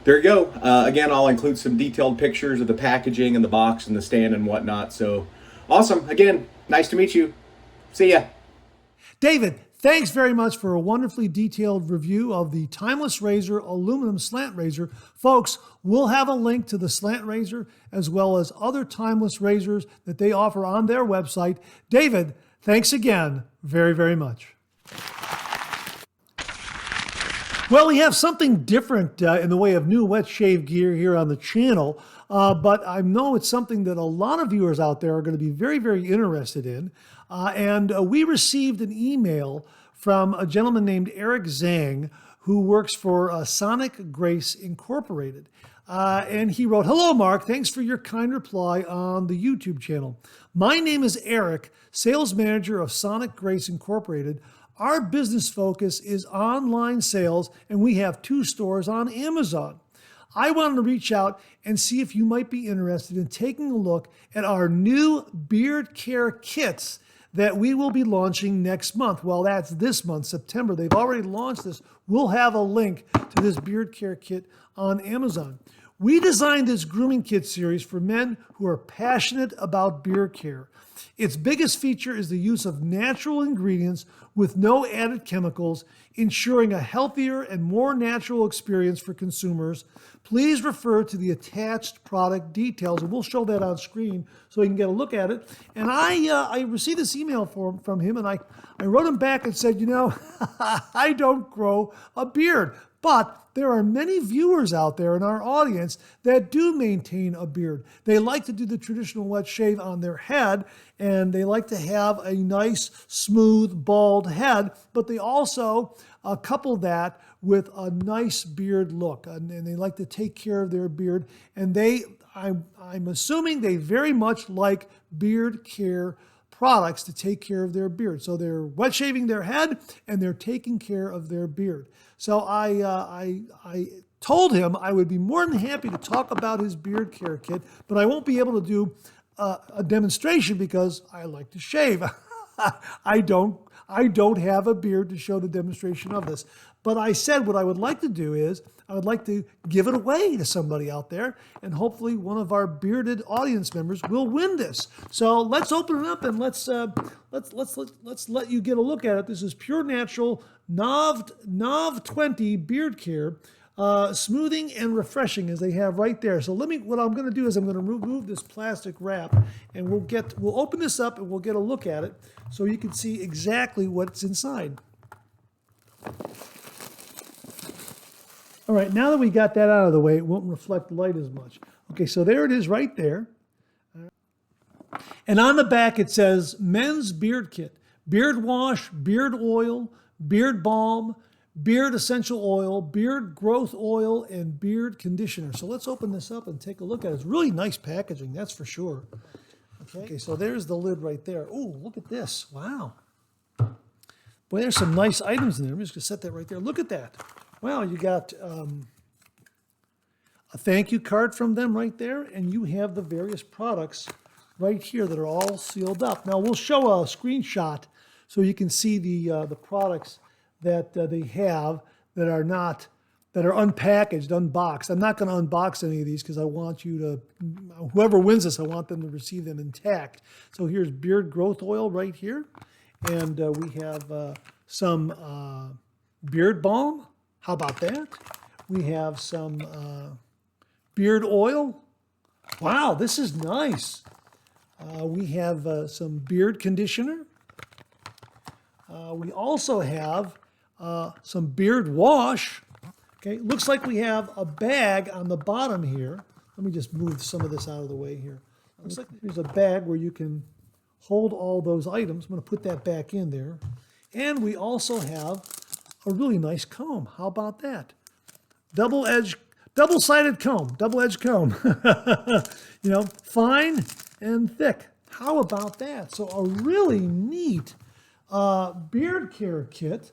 B: there you go. Again, I'll include some detailed pictures of the packaging and the box and the stand and whatnot. So awesome. Again, nice to meet you. See ya.
A: David, thanks very much for a wonderfully detailed review of the Timeless Razor aluminum slant razor. Folks, we'll have a link to the slant razor as well as other Timeless razors that they offer on their website. David, thanks again very, very much. Well, we have something different in the way of new wet shave gear here on the channel, but I know it's something that a lot of viewers out there are going to be very, very interested in. And we received an email from a gentleman named Eric Zhang, who works for Sonicgrace Incorporated. And he wrote, "Hello, Mark. Thanks for your kind reply on the YouTube channel. My name is Eric, sales manager of Sonicgrace Incorporated. Our business focus is online sales, and we have 2 stores on Amazon. I wanted to reach out and see if you might be interested in taking a look at our new beard care kits that we will be launching next month." Well, that's this month, September. They've already launched this. We'll have a link to this beard care kit on Amazon. We designed this grooming kit series for men who are passionate about beard care. Its biggest feature is the use of natural ingredients with no added chemicals, ensuring a healthier and more natural experience for consumers. Please refer to the attached product details, and we'll show that on screen so you can get a look at it. And I received this email from him, and I wrote him back and said, I don't grow a beard, but there are many viewers out there in our audience that do maintain a beard. They like to do the traditional wet shave on their head, and they like to have a nice, smooth, bald head, but they also couple that with a nice beard look, and they like to take care of their beard. And I'm assuming they very much like beard care products to take care of their beard. So they're wet shaving their head and they're taking care of their beard. So I told him I would be more than happy to talk about his beard care kit, but I won't be able to do a demonstration because I like to shave. I don't have a beard to show the demonstration of this. But I said what I would like to do is I would like to give it away to somebody out there, and hopefully one of our bearded audience members will win this. So let's open it up and let's let you get a look at it. This is Pure Natural Novtwenty Beard Care. Smoothing and refreshing, as they have right there. So what I'm going to do is I'm going to remove this plastic wrap, and we'll open this up and we'll get a look at it so you can see exactly what's inside. All right, now that we got that out of the way, it won't reflect light as much. Okay, so there it is right there. And on the back it says Men's Beard Kit, Beard Wash, Beard Oil, Beard Balm, Beard Essential Oil, Beard Growth Oil, and Beard Conditioner. So let's open this up and take a look at it. It's really nice packaging, that's for sure. Okay, so there's the lid right there. Oh, look at this. Wow. Boy, there's some nice items in there. I'm just going to set that right there. Look at that. Wow, you got a thank you card from them right there, and you have the various products right here that are all sealed up. Now, we'll show a screenshot so you can see the products that they have that are unpackaged, unboxed. I'm not going to unbox any of these because I want you to, whoever wins this, I want them to receive them intact. So here's Beard Growth Oil right here, and we have some beard balm. How about that? We have some beard oil. Wow, this is nice. We have some beard conditioner. We also have some beard wash. Okay, looks like we have a bag on the bottom here. Let me just move some of this out of the way here. Looks like there's a bag where you can hold all those items. I'm going to put that back in there. And we also have a really nice comb. How about that? double-sided comb, double-edged comb. Fine and thick. How about that? So a really neat beard care kit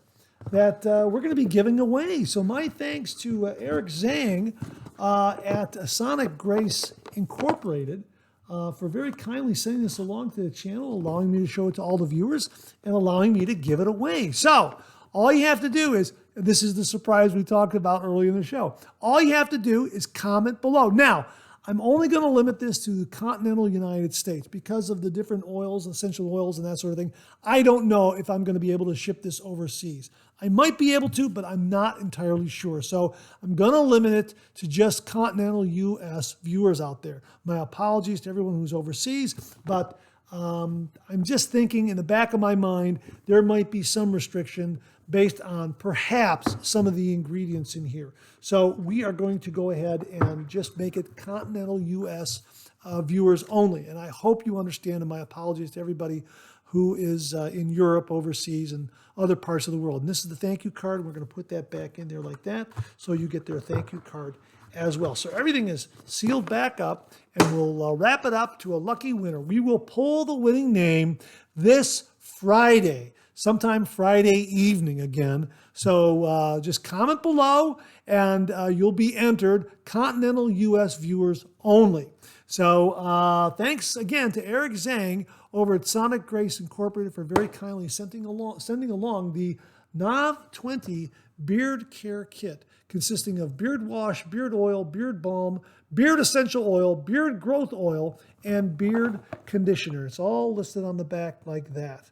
A: that we're going to be giving away. So my thanks to Eric Zhang at Sonicgrace Incorporated for very kindly sending this along to the channel, allowing me to show it to all the viewers, and allowing me to give it away. So all you have to do is, this is the surprise we talked about earlier in the show, all you have to do is comment below. Now, I'm only going to limit this to the continental United States because of the different oils, essential oils, and that sort of thing. I don't know if I'm going to be able to ship this overseas. I might be able to, but I'm not entirely sure. So I'm going to limit it to just continental U.S. viewers out there. My apologies to everyone who's overseas, but I'm just thinking in the back of my mind, there might be some restriction based on perhaps some of the ingredients in here. So we are going to go ahead and just make it continental U.S. Viewers only. And I hope you understand, and my apologies to everybody who is in Europe, overseas, and other parts of the world. And this is the thank you card. We're going to put that back in there like that, so you get their thank you card as well. So everything is sealed back up, and we'll wrap it up to a lucky winner. We will pull the winning name this Friday, sometime Friday evening again. So just comment below, and you'll be entered, continental U.S. viewers only. So thanks again to Eric Zhang over at Sonicgrace Incorporated for very kindly sending along the Novtwenty Beard Care Kit, consisting of beard wash, beard oil, beard balm, beard essential oil, beard growth oil, and beard conditioner. It's all listed on the back like that.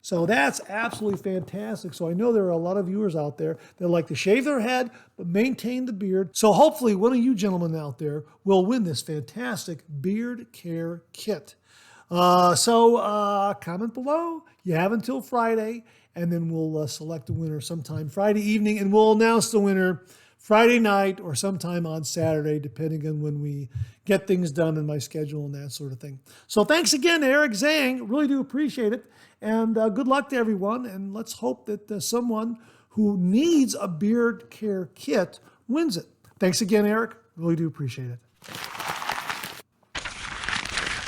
A: So that's absolutely fantastic. So I know there are a lot of viewers out there that like to shave their head but maintain the beard. So hopefully one of you gentlemen out there will win this fantastic beard care kit. So comment below. You have until Friday, and then we'll select the winner sometime Friday evening, and we'll announce the winner Friday night or sometime on Saturday, depending on when we get things done in my schedule and that sort of thing. So thanks again to Eric Zhang. Really do appreciate it. And good luck to everyone. And let's hope that someone who needs a beard care kit wins it. Thanks again, Eric. Really do appreciate it.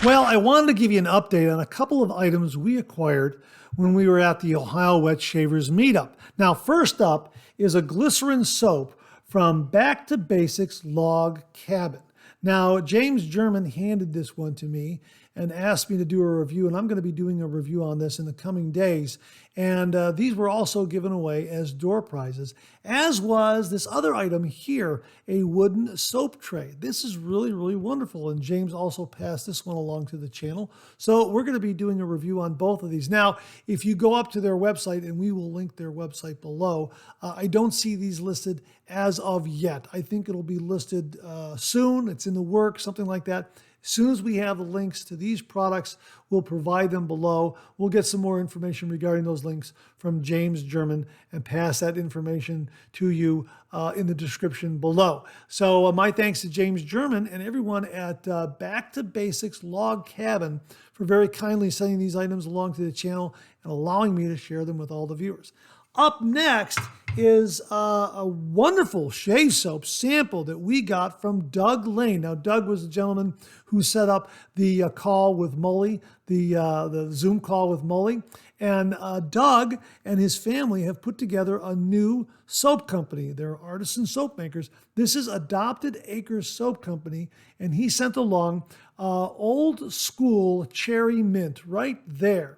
A: Well, I wanted to give you an update on a couple of items we acquired when we were at the Ohio Wet Shavers meetup. Now, first up is a glycerin soap from Back to Basics Log Cabin. Now, James German handed this one to me and asked me to do a review, and I'm going to be doing a review on this in the coming days. And these were also given away as door prizes, as was this other item here, a wooden soap tray. This is really, really wonderful, and James also passed this one along to the channel. So we're going to be doing a review on both of these. Now, if you go up to their website, and we will link their website below, I don't see these listed as of yet. I think it'll be listed soon. It's in the works, something like that. As soon as we have the links to these products, we'll provide them below. We'll get some more information regarding those links from James German and pass that information to you in the description below. So my thanks to James German and everyone at Back to Basics Log Cabin for very kindly sending these items along to the channel and allowing me to share them with all the viewers. Up next is a wonderful shave soap sample that we got from Doug Lane. Now, Doug was the gentleman who set up the call with Mully, the Zoom call with Mully. And Doug and his family have put together a new soap company. They're Artisan soap makers. This is Adopted Acres Soap Company, and he sent along Old School Cherry Mint right there.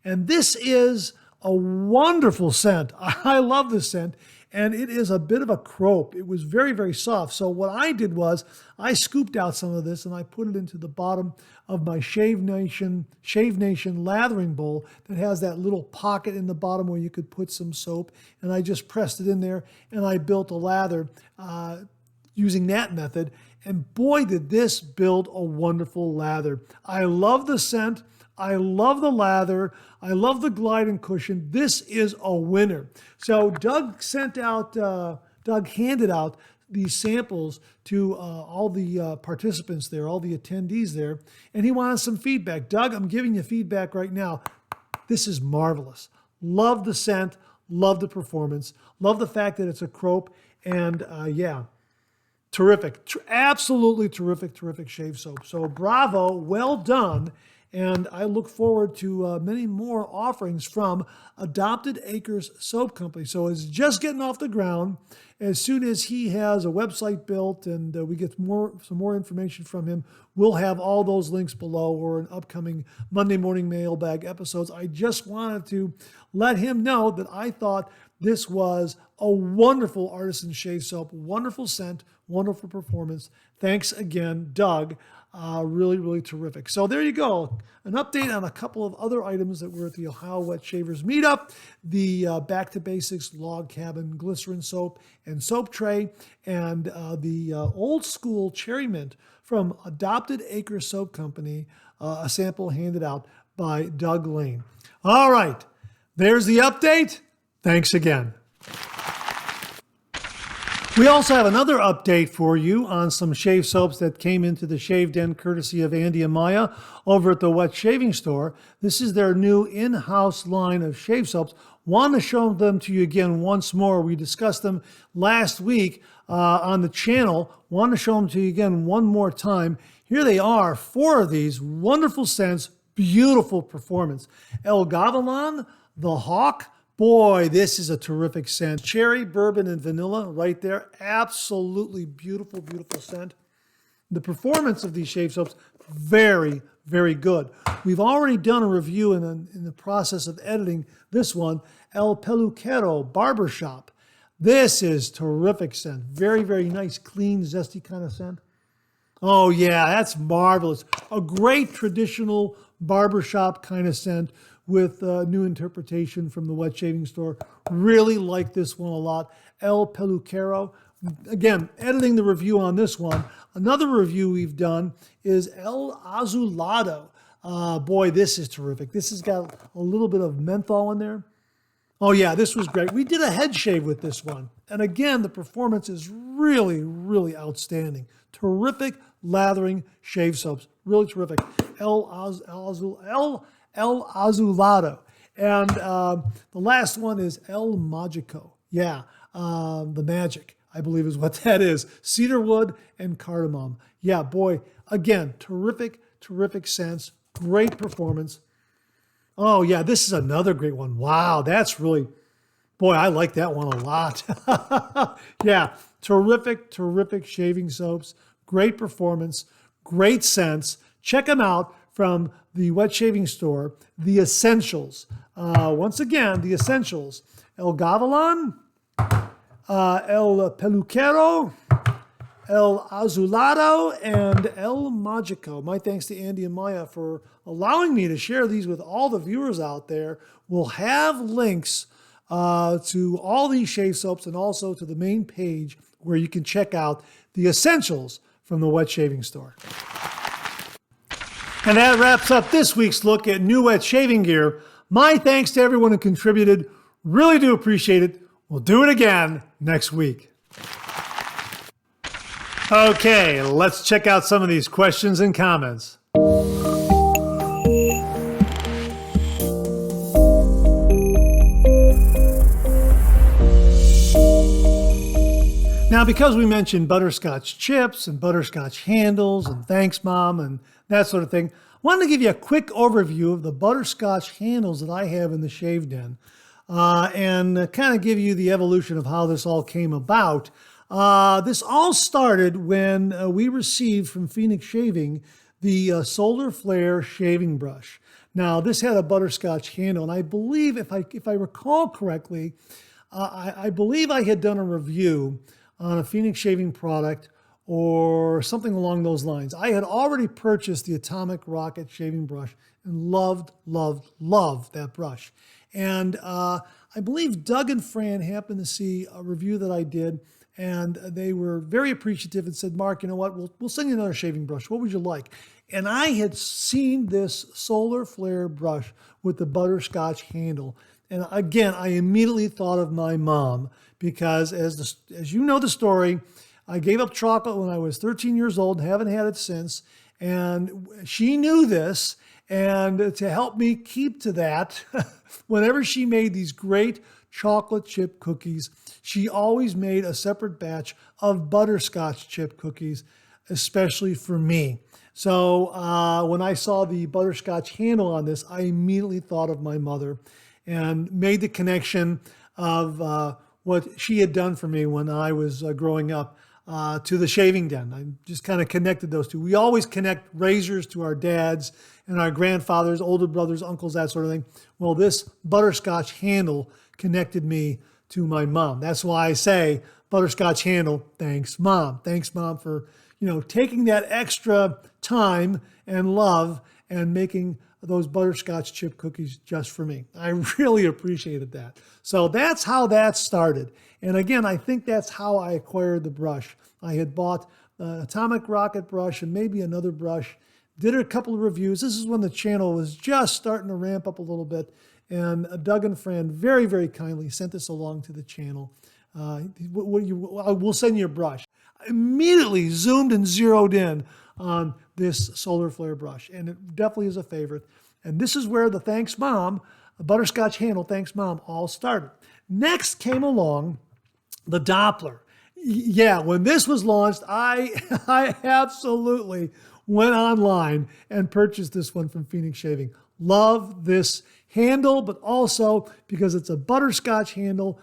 A: And this is a wonderful scent. I love this scent, and it is a bit of a crope. It was very, very soft. So what I did was I scooped out some of this and I put it into the bottom of my Shave Nation lathering bowl that has that little pocket in the bottom where you could put some soap. And I just pressed it in there and I built a lather using that method. And boy, did this build a wonderful lather. I love the scent. I love the lather. I love the glide and cushion. This is a winner. So Doug handed out these samples to all the participants there, all the attendees there, and he wanted some feedback. Doug, I'm giving you feedback right now. This is marvelous. Love the scent. Love the performance. Love the fact that it's a Crope. And terrific. Absolutely terrific shave soap. So bravo, well done. And I look forward to many more offerings from Adopted Acres Soap Company. So it's just getting off the ground. As soon as he has a website built and we get some more information from him, we'll have all those links below or in upcoming Monday Morning Mailbag episodes. I just wanted to let him know that I thought this was a wonderful Artisan shave soap, wonderful scent, wonderful performance. Thanks again, Doug. Really terrific. So there you go. An update on a couple of other items that were at the Ohio Wet Shavers Meetup. The Back to Basics Log Cabin Glycerin Soap and Soap Tray, and the Old School Cherry Mint from Adopted Acres Soap Company, a sample handed out by Doug Lane. All right, there's the update. Thanks again. We also have another update for you on some shave soaps that came into the Shave Den courtesy of Andy and Maya over at the Wet Shaving Store. This is their new in-house line of shave soaps. Want to show them to you again once more. We discussed them last week on the channel. Want to show them to you again one more time. Here they are, 4 of these wonderful scents, beautiful performance. El Gavilan, the Hawk. Boy, this is a terrific scent. Cherry, bourbon, and vanilla right there. Absolutely beautiful scent. The performance of these shave soaps, very good. We've already done a review in the process of editing this one, El Peluquero Barbershop. This is terrific scent. Very nice, clean, zesty kind of scent. Oh yeah, that's marvelous. A great traditional barbershop kind of scent with a new interpretation from the Wet Shaving Store. Really like this one a lot. El Peluquero. Again, editing the review on this one. Another review we've done is El Azulado. Boy, this is terrific. This has got a little bit of menthol in there. Oh yeah, this was great. We did a head shave with this one. And again, the performance is really outstanding. Terrific lathering shave soaps. Really terrific. El Azulado. And the last one is El Magico. Yeah, the magic, I believe is what that is. Cedarwood and cardamom. Yeah, boy, again, terrific scents. Great performance. Oh, yeah, this is another great one. Wow, that's really, boy, I like that one a lot. Yeah, terrific shaving soaps. Great performance. Great scents. Check them out from the Wet Shaving Store. The Essentials. Once again, the Essentials. El Gavilan, El Peluquero, El Azulado, and El Magico. My thanks to Andy and Maya for allowing me to share these with all the viewers out there. We'll have links to all these shave soaps and also to the main page where you can check out the Essentials from the Wet Shaving Store. And that wraps up this week's look at new wet shaving gear. My thanks to everyone who contributed. Really do appreciate it. We'll do it again next week. Okay, let's check out some of these questions and comments. Now, because we mentioned butterscotch chips and butterscotch handles and thanks, Mom, and that sort of thing, I wanted to give you a quick overview of the butterscotch handles that I have in the Shave Den and kind of give you the evolution of how this all came about. This all started when we received from Phoenix Shaving the Solar Flare shaving brush. Now, this had a butterscotch handle, and I believe, if I recall correctly, I believe I had done a review on a Phoenix Shaving product or something along those lines. I had already purchased the Atomic Rocket shaving brush and loved that brush. And I believe Doug and Fran happened to see a review that I did, and they were very appreciative and said, Mark, you know what, we'll send you another shaving brush. What would you like? And I had seen this Solar Flare brush with the butterscotch handle. And again, I immediately thought of my mom because as you know the story, I gave up chocolate when I was 13 years old, haven't had it since. And she knew this, and to help me keep to that, whenever she made these great chocolate chip cookies. She always made a separate batch of butterscotch chip cookies, especially for me. So when I saw the butterscotch handle on this, I immediately thought of my mother and made the connection of what she had done for me when I was growing up to the shaving den. I just kind of connected those two. We always connect razors to our dads and our grandfathers, older brothers, uncles, that sort of thing. Well, this butterscotch handle connected me to my mom. That's why I say butterscotch handle, thanks mom. Thanks mom for, taking that extra time and love and making those butterscotch chip cookies just for me. I really appreciated that. So that's how that started. And again, I think that's how I acquired the brush. I had bought an Atomic Rocket brush and maybe another brush, did a couple of reviews. This is when the channel was just starting to ramp up a little bit. And Doug and Fran very, very kindly sent this along to the channel. We'll send you a brush. I immediately zoomed and zeroed in on this solar flare brush, and it definitely is a favorite. And this is where the Thanks Mom, the butterscotch handle, Thanks Mom, all started. Next came along the Doppler. Yeah, when this was launched, I absolutely went online and purchased this one from Phoenix Shaving. Love this handle, but also because it's a butterscotch handle,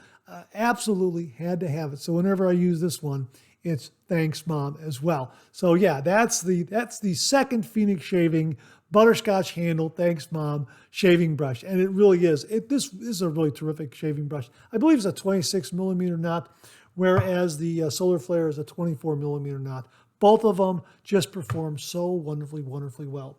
A: absolutely had to have it. So whenever I use this one, it's Thanks Mom as well. So yeah, that's the second Phoenix Shaving butterscotch handle, Thanks Mom shaving brush. And it really is. This is a really terrific shaving brush. I believe it's a 26 millimeter knot, whereas the Solar Flare is a 24 millimeter knot. Both of them just perform so wonderfully, wonderfully well.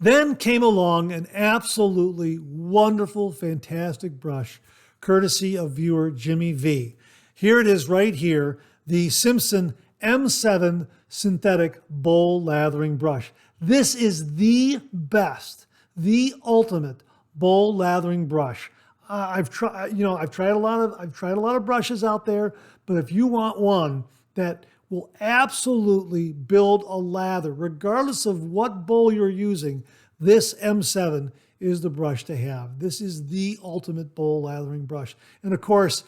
A: Then came along an absolutely wonderful, fantastic brush, courtesy of viewer Jimmy V. Here it is right here, the Simpson M7 synthetic bowl lathering brush. This is the best, the ultimate bowl lathering brush. I've tried a lot of brushes out there, but if you want one that will absolutely build a lather, regardless of what bowl you're using, this M7 is the brush to have. This is the ultimate bowl lathering brush. And of course,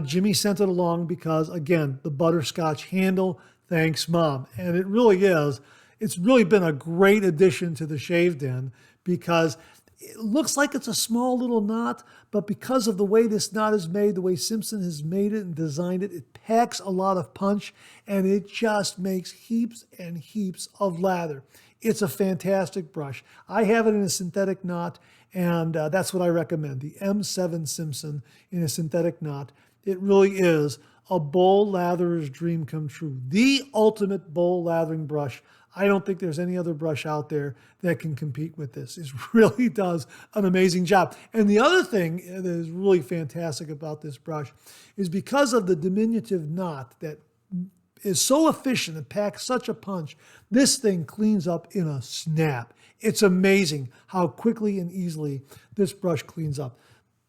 A: Jimmy sent it along because, again, the butterscotch handle, Thanks Mom. And it really is. It's really been a great addition to the shave den because it looks like it's a small little knot, but because of the way this knot is made, the way Simpson has made it and designed it, it packs a lot of punch and it just makes heaps and heaps of lather. It's a fantastic brush. I have it in a synthetic knot, and that's what I recommend, the M7 Simpson in a synthetic knot. It really is a bowl latherer's dream come true. The ultimate bowl lathering brush. I don't think there's any other brush out there that can compete with this. It really does an amazing job. And the other thing that is really fantastic about this brush is because of the diminutive knot that is so efficient and packs such a punch, this thing cleans up in a snap. It's amazing how quickly and easily this brush cleans up.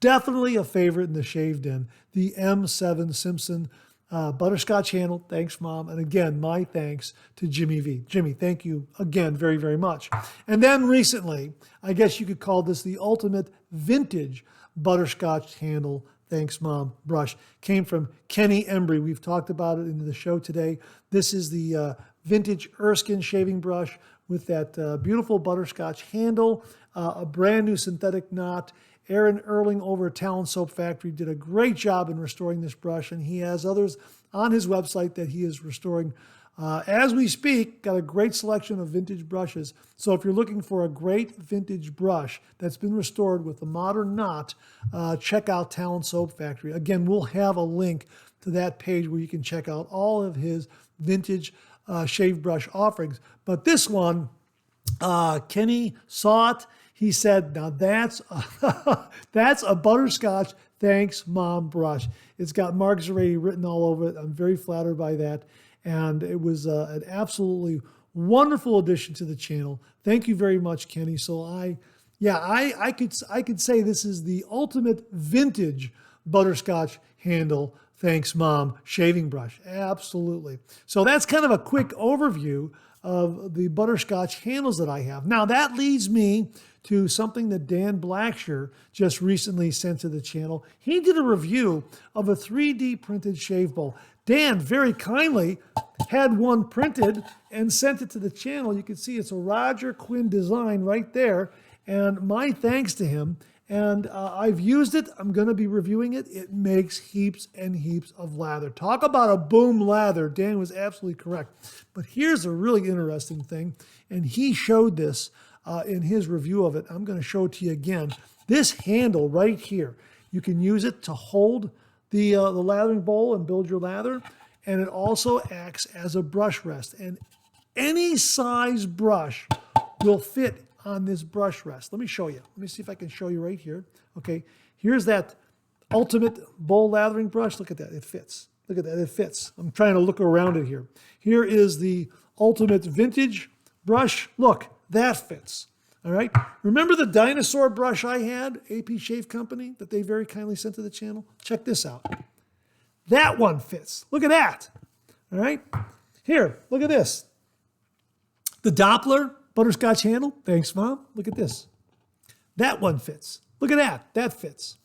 A: Definitely a favorite in the shave den, the M7 Simpson butterscotch handle, Thanks Mom. And again, my thanks to Jimmy V. Jimmy, thank you again very, very much. And then recently, I guess you could call this the ultimate vintage butterscotch handle, Thanks Mom brush. Came from Kenny Embry. We've talked about it in the show today. This is the vintage Erskine shaving brush with that beautiful butterscotch handle, a brand new synthetic knot. Aaron Erling over at Talon Soap Factory did a great job in restoring this brush, and he has others on his website that he is restoring as we speak. Got a great selection of vintage brushes. So if you're looking for a great vintage brush that's been restored with a modern knot, check out Talon Soap Factory. Again, we'll have a link to that page where you can check out all of his vintage shave brush offerings. But this one, Kenny saw it. He said, now that's a butterscotch Thanks Mom brush. It's got Mark Zarate written all over it. I'm very flattered by that. And it was an absolutely wonderful addition to the channel. Thank you very much, Kenny. So I could say this is the ultimate vintage butterscotch handle, Thanks Mom shaving brush. Absolutely. So that's kind of a quick overview of the butterscotch handles that I have. Now that leads me to something that Dan Blackshear just recently sent to the channel. He did a review of a 3D printed shave bowl. Dan very kindly had one printed and sent it to the channel. You can see it's a Roger Quinn design right there. And my thanks to him. And I've used it. I'm going to be reviewing it. It makes heaps and heaps of lather. Talk about a boom lather. Dan was absolutely correct. But here's a really interesting thing. And he showed this in his review of it. I'm going to show it to you again. This handle right here, you can use it to hold the lathering bowl and build your lather. And it also acts as a brush rest. And any size brush will fit on this brush rest. Let me show you. Let me see if I can show you right here. Okay, here's that ultimate bowl lathering brush. Look at that, it fits. Look at that, it fits. I'm trying to look around it here. Here is the ultimate vintage brush. Look, that fits. All right, remember the dinosaur brush I had, AP Shave Company, that they very kindly sent to the channel? Check this out. That one fits. Look at that. All right, here, look at this. The Doppler Butterscotch handle. Thanks, Mom. Look at this. That one fits. Look at that. That fits.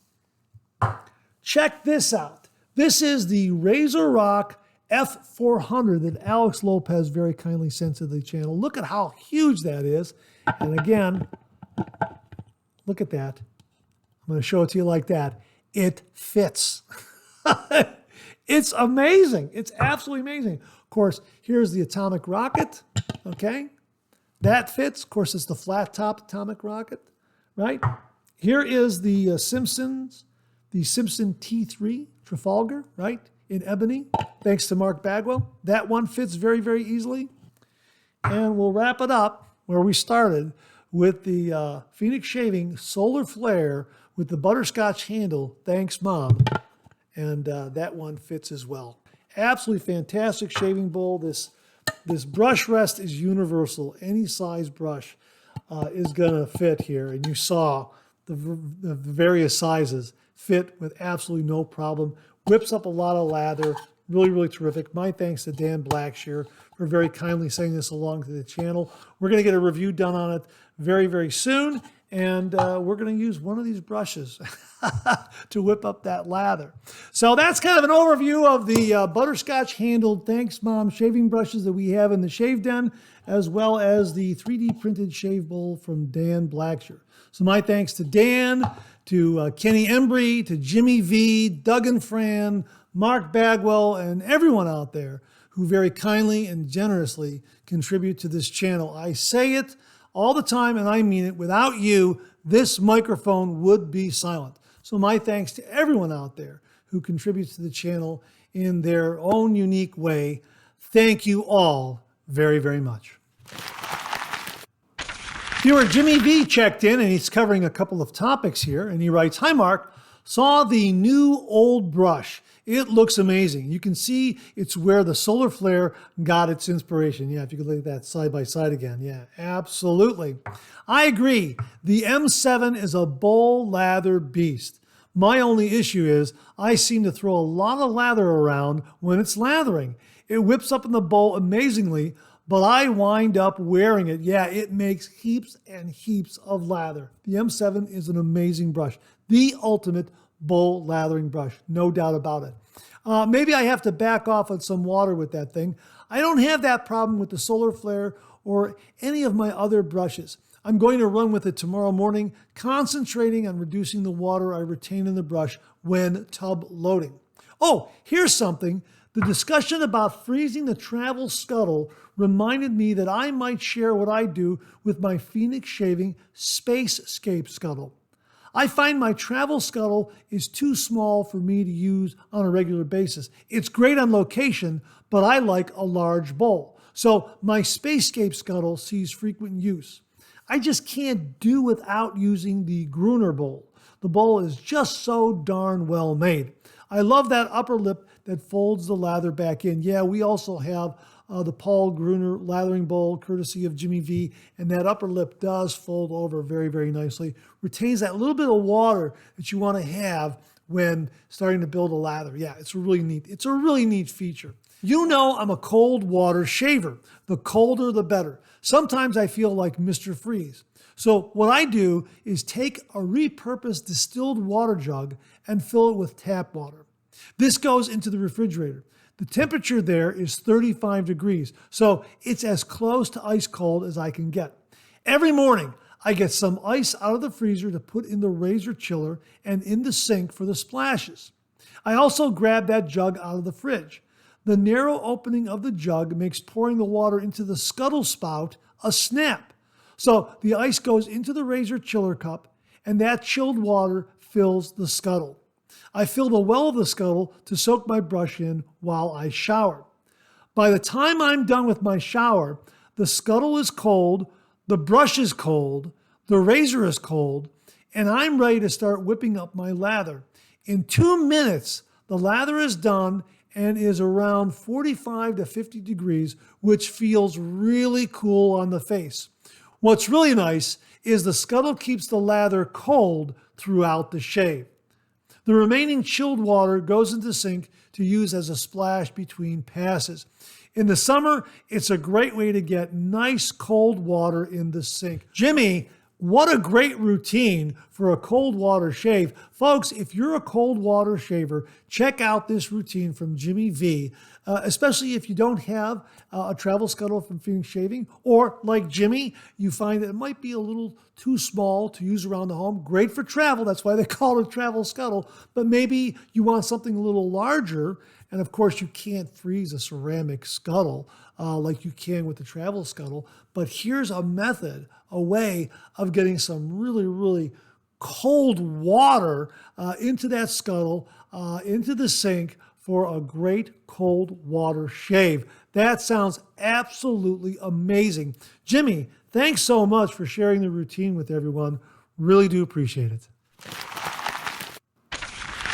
A: Check this out. This is the Razor Rock F400 that Alex Lopez very kindly sent to the channel. Look at how huge that is. And again, look at that. I'm going to show it to you like that. It fits. It's amazing. It's absolutely amazing. Of course, here's the Atomic Rocket. Okay. That fits. Of course, it's the flat top Atomic Rocket, right? Here is the Simpsons, the Simpson T3 Trafalgar, right? In ebony, thanks to Mark Bagwell. That one fits very, very easily. And we'll wrap it up where we started with the Phoenix Shaving Solar Flare with the Butterscotch handle. Thanks, Mom. And that one fits as well. Absolutely fantastic shaving bowl. This brush rest is universal. Any size brush is going to fit here. And you saw the various sizes fit with absolutely no problem. Whips up a lot of lather. Really, really terrific. My thanks to Dan Blackshear for very kindly sending this along to the channel. We're going to get a review done on it very, very soon. And we're going to use one of these brushes to whip up that lather. So that's kind of an overview of the Butterscotch handled Thanks Mom shaving brushes that we have in the Shave Den, as well as the 3D printed shave bowl from Dan Blackshear. So my thanks to Dan, to Kenny Embry, to Jimmy V, Doug and Fran, Mark Bagwell, and everyone out there who very kindly and generously contribute to this channel. I say it all the time, and I mean it. Without you, this microphone would be silent. So my thanks to everyone out there who contributes to the channel in their own unique way. Thank you all very, very much. Viewer Jimmy V checked in, and he's covering a couple of topics here, and he writes, "Hi, Mark. Saw the new old brush. It looks amazing. You can see it's where the solar flare got its inspiration." Yeah, if you could look at that side by side again. Yeah, absolutely. I agree. The M7 is a bowl lather beast. My only issue is I seem to throw a lot of lather around when it's lathering. It whips up in the bowl amazingly, but I wind up wearing it. Yeah, it makes heaps and heaps of lather. The M7 is an amazing brush. The ultimate bowl lathering brush, no doubt about it. Maybe I have to back off on some water with that thing. I don't have that problem with the Solar Flare or any of my other brushes. I'm going to run with it tomorrow morning, concentrating on reducing the water I retain in the brush when tub loading. Oh, here's something. The discussion about freezing the travel scuttle reminded me that I might share what I do with my Phoenix Shaving Spacescape scuttle. I find my travel scuttle is too small for me to use on a regular basis. It's great on location, but I like a large bowl. So my Spacescape scuttle sees frequent use. I just can't do without using the Gruner bowl. The bowl is just so darn well made. I love that upper lip that folds the lather back in. Yeah, we also have the Paul Gruner lathering bowl, courtesy of Jimmy V, and that upper lip does fold over very, very nicely. Retains that little bit of water that you want to have when starting to build a lather. Yeah, it's really neat. It's a really neat feature. You know I'm a cold water shaver. The colder, the better. Sometimes I feel like Mr. Freeze. So what I do is take a repurposed distilled water jug and fill it with tap water. This goes into the refrigerator. The temperature there is 35 degrees, so it's as close to ice cold as I can get. Every morning, I get some ice out of the freezer to put in the razor chiller and in the sink for the splashes. I also grab that jug out of the fridge. The narrow opening of the jug makes pouring the water into the scuttle spout a snap. So the ice goes into the razor chiller cup, and that chilled water fills the scuttle. I fill the well of the scuttle to soak my brush in while I shower. By the time I'm done with my shower, the scuttle is cold, the brush is cold, the razor is cold, and I'm ready to start whipping up my lather. In 2 minutes, the lather is done and is around 45 to 50 degrees, which feels really cool on the face. What's really nice is the scuttle keeps the lather cold throughout the shave. The remaining chilled water goes into the sink to use as a splash between passes. In the summer, it's a great way to get nice cold water in the sink. Jimmy, what a great routine for a cold water shave. Folks, if you're a cold water shaver, check out this routine from Jimmy V, especially if you don't have a travel scuttle from Phoenix Shaving, or like Jimmy, you find that it might be a little too small to use around the home. Great for travel, that's why they call it a travel scuttle, but maybe you want something a little larger, and of course you can't freeze a ceramic scuttle like you can with the travel scuttle, but here's a method, a way of getting some really, really cold water into that scuttle, into the sink for a great cold water shave. That sounds absolutely amazing. Jimmy, thanks so much for sharing the routine with everyone. Really do appreciate it.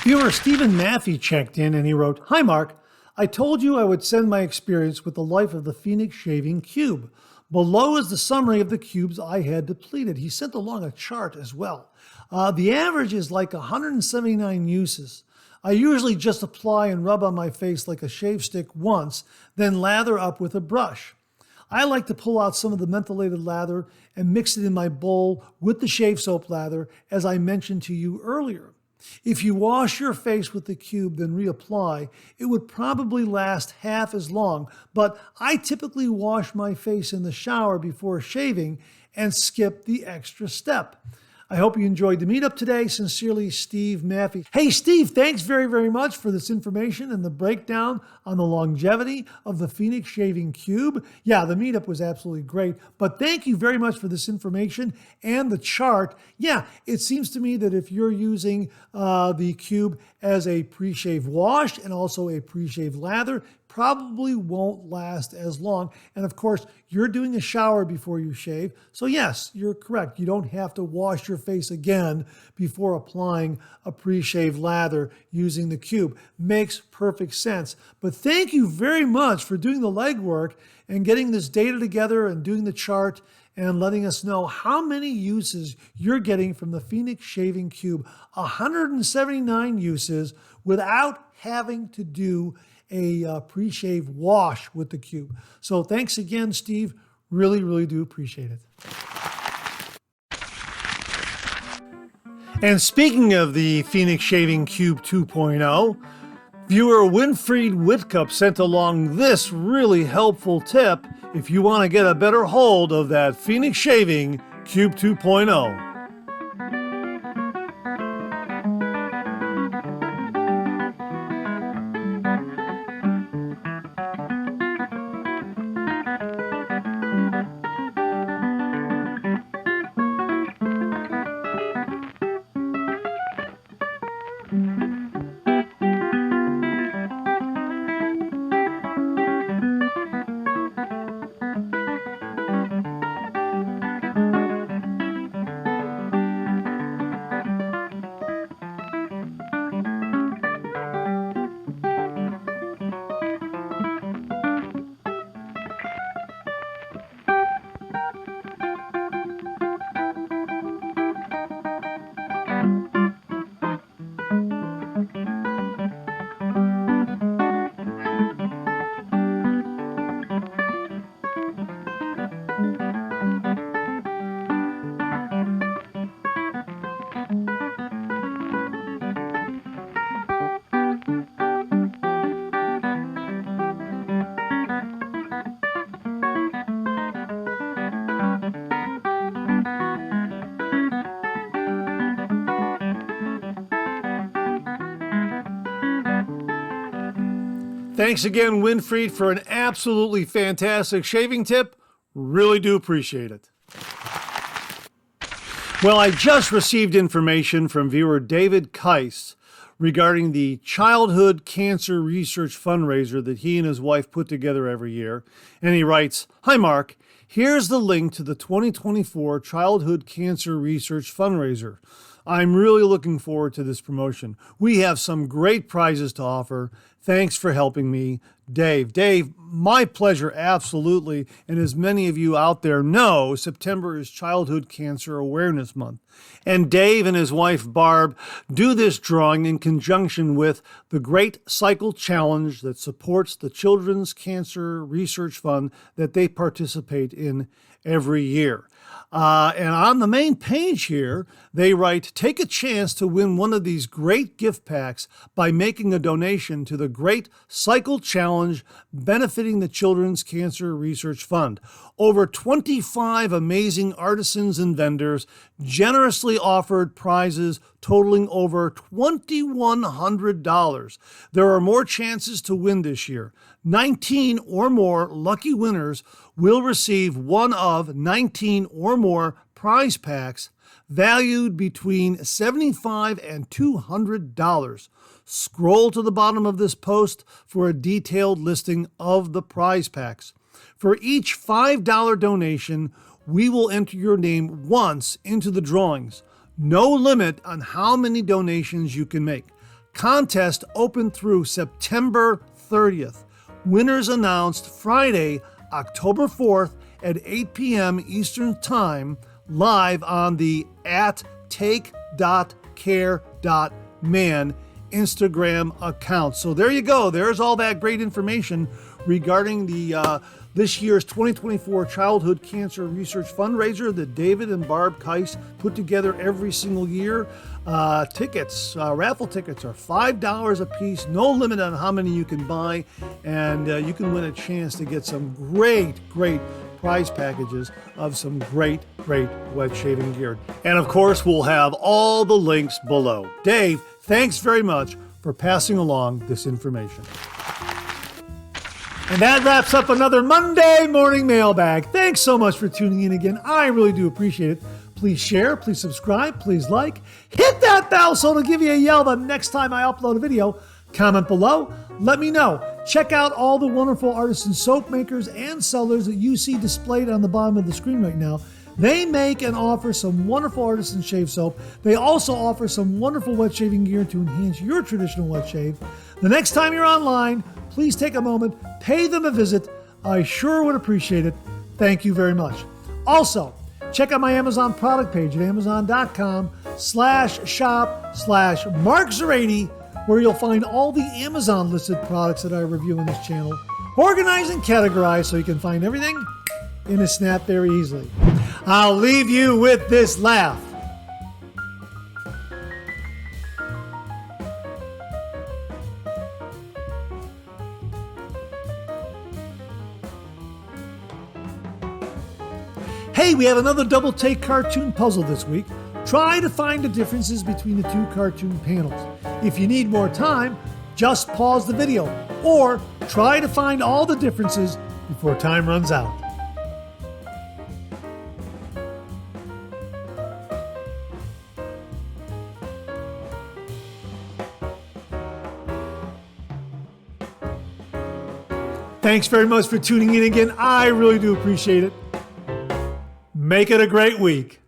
A: Viewer Stephen Maffey checked in and he wrote, "Hi Mark, I told you I would send my experience with the life of the Phoenix Shaving Cube. Below is the summary of the cubes I had depleted." He sent along a chart as well. The average is like 179 uses. I usually just apply and rub on my face like a shave stick once, then lather up with a brush. I like to pull out some of the mentholated lather and mix it in my bowl with the shave soap lather, as I mentioned to you earlier. If you wash your face with the cube, then reapply, it would probably last half as long, but I typically wash my face in the shower before shaving and skip the extra step. I hope you enjoyed the meetup today. Sincerely, Steve Maffey. Hey, Steve, thanks very, very much for this information and the breakdown on the longevity of the Phoenix Shaving Cube. Yeah, the meetup was absolutely great, but thank you very much for this information and the chart. Yeah, it seems to me that if you're using the cube as a pre-shave wash and also a pre-shave lather, probably won't last as long. And of course, you're doing a shower before you shave. So yes, you're correct. You don't have to wash your face again before applying a pre-shave lather using the cube. Makes perfect sense. But thank you very much for doing the legwork and getting this data together and doing the chart and letting us know how many uses you're getting from the Phoenix Shaving Cube. 179 uses without having to do a pre-shave wash with the cube. So thanks again, Steve. Really, really do appreciate it. And speaking of the Phoenix Shaving Cube 2.0, viewer Winfried Whitcup sent along this really helpful tip if you want to get a better hold of that Phoenix Shaving Cube 2.0. Thanks again, Winfried, for an absolutely fantastic shaving tip. Really do appreciate it. Well, I just received information from viewer David Keiss regarding the Childhood Cancer Research Fundraiser that he and his wife put together every year. And he writes, "Hi, Mark. Here's the link to the 2024 Childhood Cancer Research Fundraiser. I'm really looking forward to this promotion. We have some great prizes to offer. Thanks for helping me, Dave." Dave, my pleasure, absolutely. And as many of you out there know, September is Childhood Cancer Awareness Month. And Dave and his wife, Barb, do this drawing in conjunction with the Great Cycle Challenge that supports the Children's Cancer Research Fund that they participate in every year. And on the main page here, they write, "Take a chance to win one of these great gift packs by making a donation to the Great Cycle Challenge benefiting the Children's Cancer Research Fund. Over 25 amazing artisans and vendors generously offered prizes totaling over $2,100. There are more chances to win this year. 19 or more lucky winners will receive one of 19 or more prize packs valued between $75 and $200. Scroll to the bottom of this post for a detailed listing of the prize packs. For each $5 donation, we will enter your name once into the drawings. No limit on how many donations you can make. Contest open through September 30th. Winners announced Friday, October 4th at 8 p.m. Eastern Time, live on the @take.care.man Instagram account. So there you go. There's all that great information regarding the this year's 2024 Childhood Cancer Research Fundraiser that David and Barb Keiss put together every single year. Tickets, raffle tickets are $5 a piece, no limit on how many you can buy, and you can win a chance to get some great prize packages of some great wet shaving gear. And of course, we'll have all the links below. Dave, thanks very much for passing along this information. And that wraps up another Monday Morning Mailbag. Thanks so much for tuning in again. I really do appreciate it. Please share, please subscribe, please like. Hit that bell so it'll give you a yell the next time I upload a video. Comment below. Let me know. Check out all the wonderful artisan soap makers and sellers that you see displayed on the bottom of the screen right now. They make and offer some wonderful artisan shave soap. They also offer some wonderful wet shaving gear to enhance your traditional wet shave. The next time you're online, please take a moment, pay them a visit. I sure would appreciate it. Thank you very much. Also, check out my Amazon product page at amazon.com/shop/MarkZerati, where you'll find all the Amazon listed products that I review on this channel, organized and categorized so you can find everything in a snap very easily. I'll leave you with this laugh. Hey, we have another double take cartoon puzzle this week. Try to find the differences between the two cartoon panels. If you need more time, just pause the video, or try to find all the differences before time runs out. Thanks very much for tuning in again. I really do appreciate it. Make it a great week.